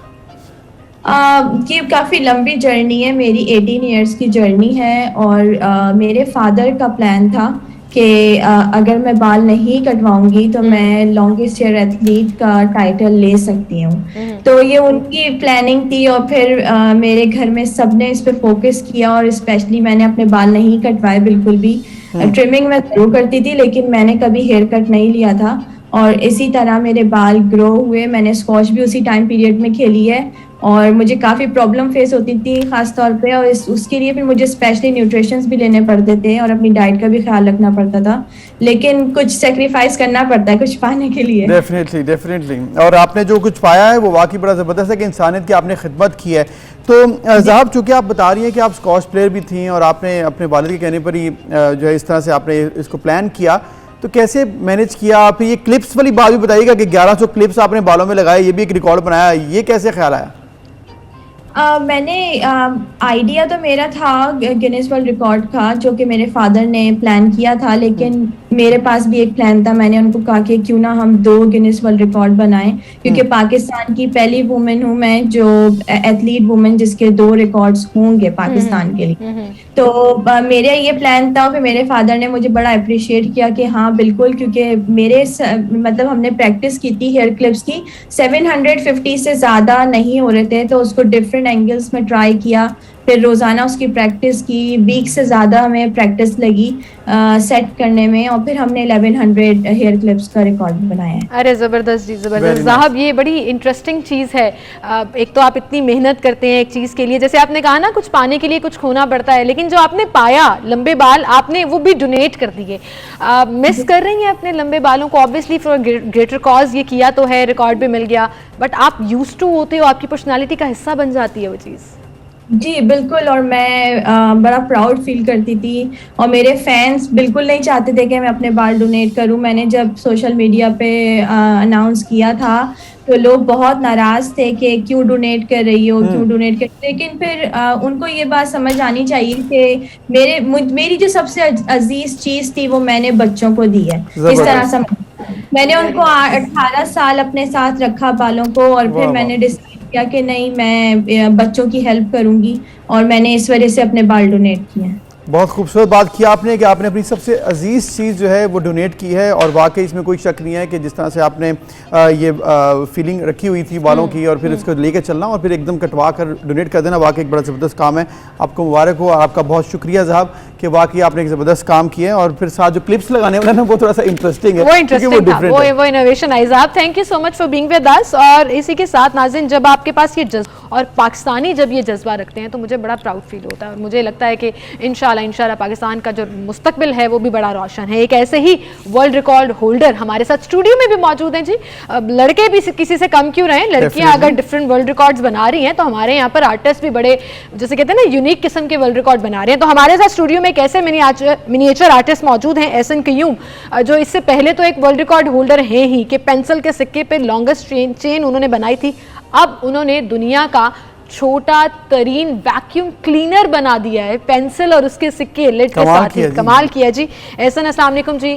ये काफ़ी लंबी जर्नी है, मेरी 18 ईयर्स की जर्नी है। और मेरे फादर का प्लान था कि अगर मैं बाल नहीं कटवाऊंगी तो मैं लॉन्गेस्ट ईयर एथलीट का टाइटल ले सकती हूँ। तो ये उनकी प्लानिंग थी और फिर मेरे घर में सबने इस पे फोकस किया और स्पेशली मैंने अपने बाल नहीं कटवाए बिल्कुल भी। ट्रिमिंग मैं जरूर करती थी लेकिन मैंने कभी हेयर कट नहीं लिया था। और इसी तरह मेरे बाल ग्रो हुए। मैंने स्क्वॉश भी उसी टाइम पीरियड में खेली है और मुझे काफ़ी प्रॉब्लम फेस होती थी ख़ास तौर पे, और उसके लिए फिर मुझे स्पेशली न्यूट्रिशंस भी लेने पड़ते थे और अपनी डाइट का भी ख्याल रखना पड़ता था, लेकिन कुछ सेक्रीफाइस करना पड़ता है कुछ पाने के लिए। Definitely definitely. और आपने जो कुछ पाया है वो वाकई बड़ा ज़बरदस्त है कि इंसानियत की आपने खिदमत की है। तो ज़हाब, चूँकि आप बता रही हैं कि आप स्क्वॉश प्लेयर भी थी और आपने अपने वालिद के कहने पर ही जो है इस तरह से आपने इसको प्लान किया, तो कैसे मैनेज किया? फिर ये क्लिप्स वाली बात भी बताइएगा कि 1100 क्लिप्स आपने बालों में लगाए, ये भी एक रिकॉर्ड बनाया, ये कैसे ख्याल आया? मैंने आइडिया तो मेरा था गिनीज वर्ल्ड रिकॉर्ड का, जो कि मेरे फादर ने प्लान किया था, लेकिन मेरे पास भी एक प्लान था। मैंने उनको कहा कि क्यों ना हम 2 गिनीज वर्ल्ड रिकॉर्ड बनाएं, क्योंकि पाकिस्तान की पहली वुमेन हूं मैं जो एथलीट वुमेन जिसके 2 रिकॉर्ड्स होंगे पाकिस्तान के लिए। तो मेरा ये प्लान था। फिर मेरे फादर ने मुझे बड़ा अप्रिशिएट किया कि हाँ बिल्कुल, क्योंकि मेरे मतलब हमने प्रैक्टिस की थी हेयर क्लिप्स की, 750 से ज़्यादा नहीं हो रहे थे, तो उसको डिफरेंट एंगल्स में ट्राई किया, फिर रोज़ाना उसकी प्रैक्टिस की, वीक से ज़्यादा हमें प्रैक्टिस लगी सेट करने में, और फिर हमने 1100 हेयर क्लिप्स का रिकॉर्ड बनाया है। अरे ज़बरदस्त जी, ज़बरदस्त। साहब, ये बड़ी इंटरेस्टिंग चीज़ है। एक तो आप इतनी मेहनत करते हैं एक चीज़ के लिए, जैसे आपने कहा ना कुछ पाने के लिए कुछ खोना पड़ता है, लेकिन जो आपने पाया लंबे बाल, आपने वो भी डोनेट कर दिए। मिस कर रही हैं अपने लंबे बालों को? ऑब्वियसली फॉर ग्रेटर कॉज ये किया तो है, रिकॉर्ड भी मिल गया, बट आप यूज्ड टू होते हो, आपकी पर्सनैलिटी का हिस्सा बन जाती है वो चीज़। जी बिल्कुल, और मैं बड़ा प्राउड फील करती थी, और मेरे फैंस बिल्कुल नहीं चाहते थे कि मैं अपने बाल डोनेट करूं। मैंने जब सोशल मीडिया पे अनाउंस किया था तो लोग बहुत नाराज़ थे कि क्यों डोनेट कर रही हो, क्यों डोनेट कर, लेकिन फिर उनको ये बात समझ आनी चाहिए कि मेरी जो सबसे अजीज चीज़ थी वो मैंने बच्चों को दी है। इस तरह समझ, मैंने उनको 18 साल अपने साथ रखा बालों को, और फिर मैंने डिसाइड किया कि नहीं, मैं बच्चों की हेल्प करूंगी, और मैंने इस वजह से अपने बाल डोनेट किए हैं। बहुत खूबसूरत बात किया आपने कि आपने अपनी सबसे अजीज़ चीज़ जो है वो डोनेट की है, और वाकई इसमें कोई शक नहीं है कि जिस तरह से आपने ये फीलिंग रखी हुई थी बालों की, और फिर इसको लेके चलना और फिर एकदम कटवा कर डोनेट कर देना, वाकई एक बड़ा ज़बरदस्त काम है। आपको मुबारक हो, आपका बहुत शुक्रिया साहब कि वाकई आपने एक ज़बरदस्त काम किया है। और फिर साथ जो क्लिप्स लगाने वाला ना वो थोड़ा सा इंटरेस्टिंग है, वो इंटरेस्टिंग था, वो इनोवेशन आई। साहब, thank you so much for being with us. और इसी के साथ नाज़रीन, जब आपके पास ये जज्बा और पाकिस्तानी जब ये जज्बा रखते हैं तो मुझे बड़ा प्राउड फील होता है, और मुझे लगता है कि इंशाल्लाह पाकिस्तान का जो मुस्तकबिल है वो भी बड़ा रोशन है। एक ऐसे ही वर्ल्ड रिकॉर्ड होल्डर हमारे साथ स्टूडियो में भी मौजूद हैं जी। लड़के भी किसी से कम क्यों रहे, लड़कियां अगर डिफरेंट वर्ल्ड रिकॉर्ड्स बना रही हैं तो हमारे यहाँ पर आर्टिस्ट भी बड़े, जैसे कहते हैं ना, यूनिक किस्म के वर्ल्ड रिकॉर्ड बना रहे हैं। तो हमारे साथ स्टूडियो में एक ऐसे मिनिएचर आर्टिस्ट मौजूद हैं, एहसन क्यूम, जो इससे पहले तो एक वर्ल्ड रिकॉर्ड होल्डर है ही कि पेंसिल के सिक्के पे लॉन्गेस्ट चेन उन्होंने बनाई थी। अब उन्होंने दुनिया का छोटा तरीन वैक्यूम क्लीनर बना दिया है, पेंसिल और उसके सिक्के लिड के साथ ही। कमाल किया जी। एहसन, अस्सलाम वालेकुम जी।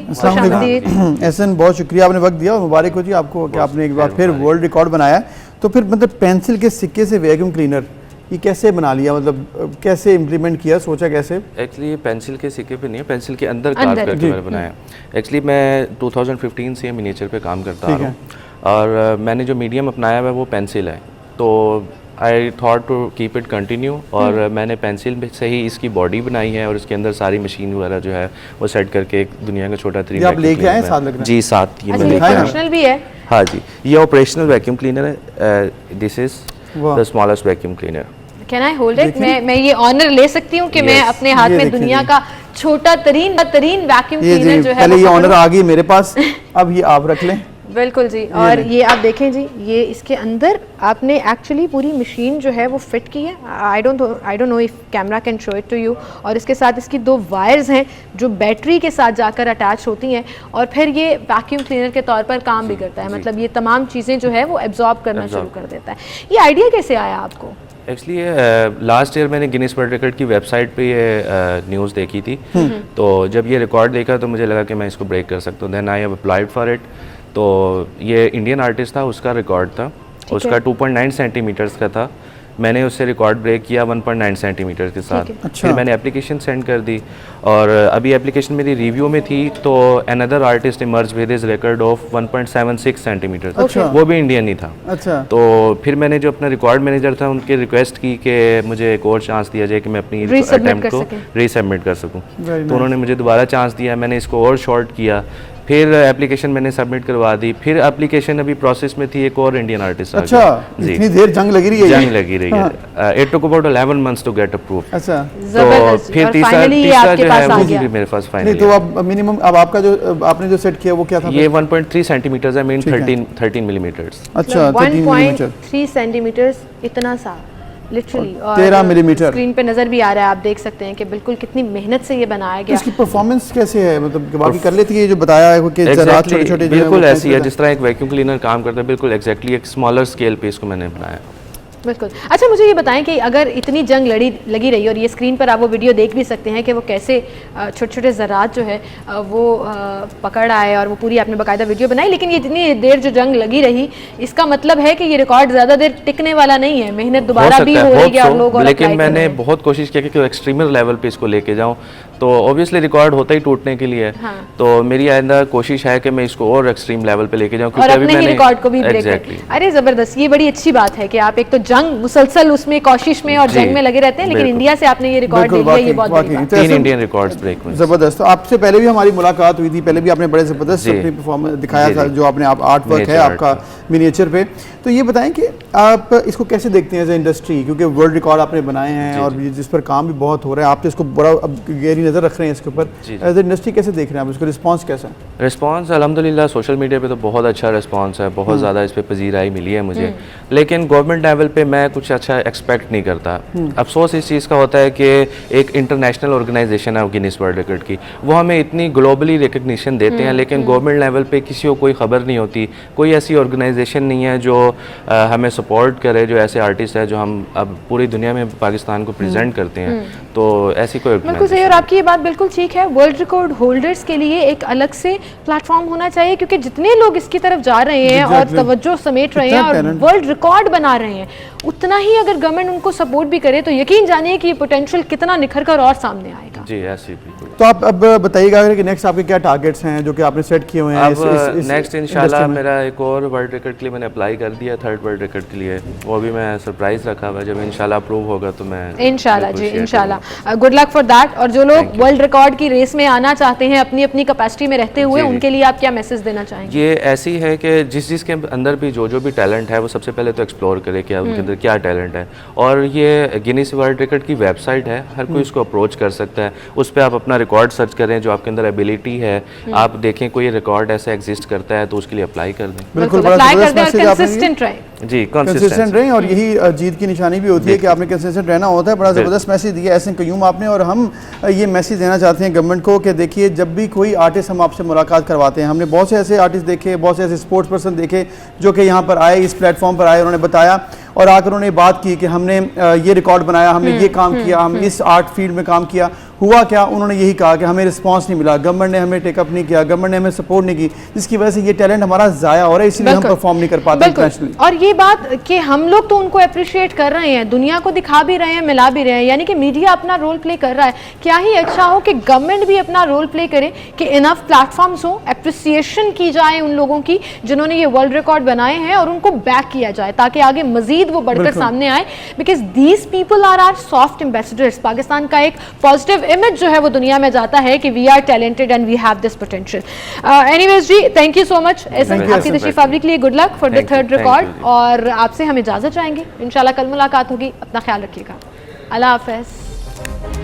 एहसन, बहुत शुक्रिया, आपने वक्त दिया, और मुबारक हो जी आपको कि आपने एक बार फिर वर्ल्ड रिकॉर्ड बनाया। तो फिर मतलब पेंसिल के सिक्के से वैक्यूम क्लीनर ये कैसे बना लिया, मतलब कैसे इम्प्लीमेंट किया, सोचा कैसे? एक्चुअली पेंसिल के सिक्के पे नहीं है, पेंसिल के अंदर कार्व करके मैंने बनाया। एक्चुअली मैं 2015 से मिनिएचर पे काम करता हूँ, और मैंने जो मीडियम अपनाया है वो पेंसिल है, तो I thought to keep it continue, और मैंने पेंसिल से ही इसकी बॉडी बनाई है, और इसके अंदर सारी मशीन वगैरह जो है वो सेट करके एक दुनिया का छोटा तरीन आप लेके आए साथ लगना? जी, साथ ये ऑपरेशनल भी है। हाँ जी, ये ऑपरेशनल वैक्यूम क्लीनर है। This is the smallest vacuum cleaner. Can I hold it? मैं ये ऑनर ले सकती हूँ कि मैं अपने हाथ में दुनिया का छोटा तरीन वैक्यूम क्लीनर जो है, पहले ये ऑनर आ गई मेरे पास, अब ये आप रख लें। बिल्कुल जी। और ये आप देखें जी, ये इसके अंदर आपने एक्चुअली पूरी मशीन जो है वो फिट की है। I don't know if camera can show it to you. और इसके साथ इसकी 2 वायर्स हैं जो बैटरी के साथ जाकर अटैच होती हैं, और फिर ये वैक्यूम क्लीनर के तौर पर काम भी करता है। मतलब ये तमाम चीज़ें जो है वो एब्जॉर्ब करना शुरू कर देता है। ये आइडिया कैसे आया आपको? एक्चुअली लास्ट ईयर मैंने गिनीज वर्ल्ड रिकॉर्ड की वेबसाइट पे ये न्यूज़ देखी थी, तो जब ये रिकॉर्ड देखा तो मुझे लगा कि मैं इसको ब्रेक कर सकता हूँ। Then I have applied for it. तो ये इंडियन आर्टिस्ट था, उसका रिकॉर्ड था, उसका 2.9 सेंटीमीटर्स का था। मैंने उससे रिकॉर्ड ब्रेक किया 1.9 सेंटीमीटर के साथ। फिर मैंने एप्लीकेशन सेंड कर दी, और अभी एप्लीकेशन मेरी रिव्यू में थी, तो another artist emerge with his record of 1.76 centimetre, वो भी इंडियन ही था। तो फिर मैंने जो अपना रिकॉर्ड मैनेजर था उनके रिक्वेस्ट की कि मुझे एक और चांस दिया जाए कि मैं अपनी अटेम्प्ट को रीसबमिट कर सकूँ। तो उन्होंने मुझे दोबारा चांस दिया, मैंने इसको और शॉर्ट किया, फिर एप्लीकेशन मैंने सबमिट करवा दी, फिर एप्लीकेशन अभी प्रोसेस में थी, एक और इंडियन आर्टिस्ट आ अच्छा, गया। इतनी देर जंग लगी रही है, जंग लगी रही है। It took about 11 months to get approve. अच्छा, तो फिर और तीसरा finally ये तीसरा आपके जो पास है आ वो गया। भी मेरे पास नहीं फाइनली। तो अब मिनिमम अब आपका जो आपने जो सेट किया वो क्या था? ये 1.3 सेंटीमीटर्स है, मीन ठीक है। 13 मिलीमीटर्स। अच्छा, 13 मिलीमीटर, 1.3 सेंटीमीटर्स, इतना सा लिटरली। 13 मिलीमीटर। स्क्रीन पे नजर भी आ रहा है, आप देख सकते हैं कि बिल्कुल कितनी मेहनत से ये बनाया तो गया। इसकी परफॉर्मेंस कैसे है? मतलब बाकी कर लेती है जो बताया है कि जरा छोटे-छोटे जो है बिल्कुल वो ऐसी है कैसे जिस तरह एक वैक्यूम क्लीनर काम करता है, बिल्कुल एग्जैक्टली एक स्मॉलर स्केल पे इसको मैंने बनाया। बिल्कुल। अच्छा, मुझे ये बताएं कि अगर इतनी जंग लगी रही, और ये स्क्रीन पर आप वो वीडियो देख भी सकते हैं कि वो कैसे छोटे छोटे ज़रात जो है वो पकड़ आए, और वो पूरी आपने बाकायदा वीडियो बनाई, लेकिन ये इतनी देर जो जंग लगी रही, इसका मतलब है कि ये रिकॉर्ड ज़्यादा देर टिकने वाला नहीं है, मेहनत दोबारा भी हो रही है और लोग और लेकिन मैंने बहुत कोशिश की कि एक्सट्रीमर लेवल पे इसको लेके जाऊं, तो ऑब्वियसली रिकॉर्ड होता ही टूटने के लिए। हाँ। तो मेरी आइंदा कोशिश है कि मैं इसको और एक्सट्रीम लेवल पे लेके जाऊं, और अपने ही रिकॉर्ड को भी ब्रेक एग्जैक्टली। अरे जबरदस्त, ये बड़ी अच्छी बात है कि आप एक तो जंग मुसलसल उसमें कोशिश में और जंग में लगे रहते हैं, लेकिन इंडिया से आपने ये रिकॉर्ड ले लिया, ये बहुत बड़ी बात है। 3 इंडियन रिकॉर्ड्स ब्रेक हुए। जबरदस्त। तो आपसे पहले भी हमारी मुलाकात हुई थी, पहले भी आपने बड़े जबरदस्त अपनी परफॉर्मेंस दिखाया था, जो आपने आर्ट वर्क है आपका मिनिएचर पे। तो ये बताएं कि आप इसको कैसे देखते हैं एज ए इंडस्ट्री, क्योंकि वर्ल्ड रिकॉर्ड आपने बनाए हैं और जिस पर काम भी बहुत हो रहा है, आप तो इसको बड़ा अब गहरी नज़र रख रहे हैं इसके ऊपर, एज ए इंडस्ट्री कैसे देख रहे हैं आप इसको? रिस्पॉन्स कैसा है? रिस्पांस अल्हम्दुलिल्लाह सोशल मीडिया पे तो बहुत अच्छा रिस्पांस है, बहुत ज़्यादा इस पे पजीराई मिली है मुझे, लेकिन गवर्नमेंट लेवल पे मैं कुछ अच्छा एक्सपेक्ट नहीं करता। अफसोस इस चीज़ का होता है कि एक इंटरनेशनल ऑर्गेनाइजेशन है गिनीज वर्ल्ड रिकॉर्ड की, वो हमें इतनी ग्लोबली रिकग्निशन देते हैं, लेकिन गवर्नमेंट लेवल पे किसी को कोई खबर नहीं होती, कोई ऐसी ऑर्गेनाइजेशन नहीं है जो हमें सपोर्ट करे, जो ऐसे आर्टिस्ट है जो हम अब पूरी दुनिया में पाकिस्तान को प्रेजेंट करते हैं, तो ऐसी कोई बिल्कुल सही। और आपकी ये बात बिल्कुल ठीक है, वर्ल्ड रिकॉर्ड होल्डर्स के लिए एक अलग से प्लेटफॉर्म होना चाहिए, क्योंकि जितने लोग इसकी तरफ जा रहे हैं और तवज्जो समेट रहे हैं और वर्ल्ड रिकॉर्ड बना रहे हैं, उतना ही अगर गवर्नमेंट उनको सपोर्ट भी करे तो यकीन जानिए कि ये पोटेंशियल कितना निखर कर और सामने आएगा। जी ऐसी बिल्कुल। तो आप अब बताइएगा कि नेक्स्ट आपके क्या टारगेट्स हैं जो कि आपने सेट किए हुए हैं? अब नेक्स्ट इंशाल्लाह मेरा एक और वर्ल्ड रिकॉर्ड के लिए मैंने अप्लाई कर दिया, 3rd वर्ल्ड रिकॉर्ड के लिए, वो भी मैं सरप्राइज रखा हुआ है, जब इंशाल्लाह अप्रूव होगा तो मैं इंशाल्लाह जी, इंशाल्लाह। Good luck for that. और जो लोग वर्ल्ड रिकॉर्ड की रेस में आना चाहते हैं अपनी अपनी कैपेसिटी में रहते हुए, उनके लिए आप क्या मैसेज देना चाहेंगे? ये ऐसी है कि जिसके अंदर भी जो भी टैलेंट है वो सबसे पहले तो एक्सप्लोर करे कि उनके अंदर क्या टैलेंट है, और ये गिनीज वर्ल्ड रिकॉर्ड की वेबसाइट है, हर कोई इसको अप्रोच कर सकता है, उस पर आप अपना रिकॉर्ड सर्च करें, जो आपके अंदर एबिलिटी है आप देखें कोई रिकॉर्ड ऐसा एग्जिस्ट करता है तो उसके लिए अप्लाई कर दें। बिल्कुल, अप्लाई कर दें और कंसिस्टेंट रहें। जी कंसिस्टेंट रहें, और यही जीत की निशानी भी होती है कि आपने कंसिस्टेंट रहना होता है। बड़ा ज़बरदस्त मैसेज दिया एहसन क़य्यूम आपने, और हम ये मैसेज देना चाहते हैं गवर्नमेंट को कि देखिए, जब भी कोई आर्टिस्ट हम आपसे मुलाकात करवाते हैं, हमने बहुत से ऐसे आर्टिस्ट देखे, बहुत से ऐसे स्पोर्ट्स पर्सन देखे जो कि यहाँ पर आए, इस प्लेटफॉर्म पर आए, उन्होंने बताया और आकर उन्होंने बात की कि हमने ये रिकॉर्ड बनाया, हमने ये काम किया, हम इस आर्ट फील्ड में काम किया। हुआ क्या, उन्होंने यही कहा कि हमें रिस्पांस नहीं मिला, गवर्नमेंट ने हमें टेकअप नहीं किया, गवर्नमेंट ने हमें सपोर्ट नहीं की, जिसकी वजह से ये टैलेंट हमारा ज़ाया हो रहा है, इसलिए हम परफॉर्म नहीं कर पाते इंटरनेशनली। और ये बात कि हम लोग तो उनको अप्रिशिएट कर रहे हैं, दुनिया को दिखा भी रहे हैं, मिला भी रहे हैं, यानी कि मीडिया अपना रोल प्ले कर रहा है। क्या ही अच्छा हो कि गवर्नमेंट भी अपना रोल प्ले करे, कि इनफ प्लेटफॉर्म्स हो, अप्रिसिएशन की जाए उन लोगों की जिन्होंने ये वर्ल्ड रिकॉर्ड बनाए हैं, और उनको बैक किया जाए ताकि आगे मजीद वो बढ़कर सामने आए, because these people are are soft ambassadors. Pakistan का एक पॉजिटिव इमेज जो है वो दुनिया में जाता है कि we are talented and we have this potential. Anyways जी, थैंक यू सो मच। आपकी तशरीफ आवरी के लिए good luck for the 3rd record, और आपसे हम इजाजत चाहेंगे। इंशाल्लाह कल मुलाकात होगी, अपना ख्याल रखिएगा। अल्लाह हाफिज़।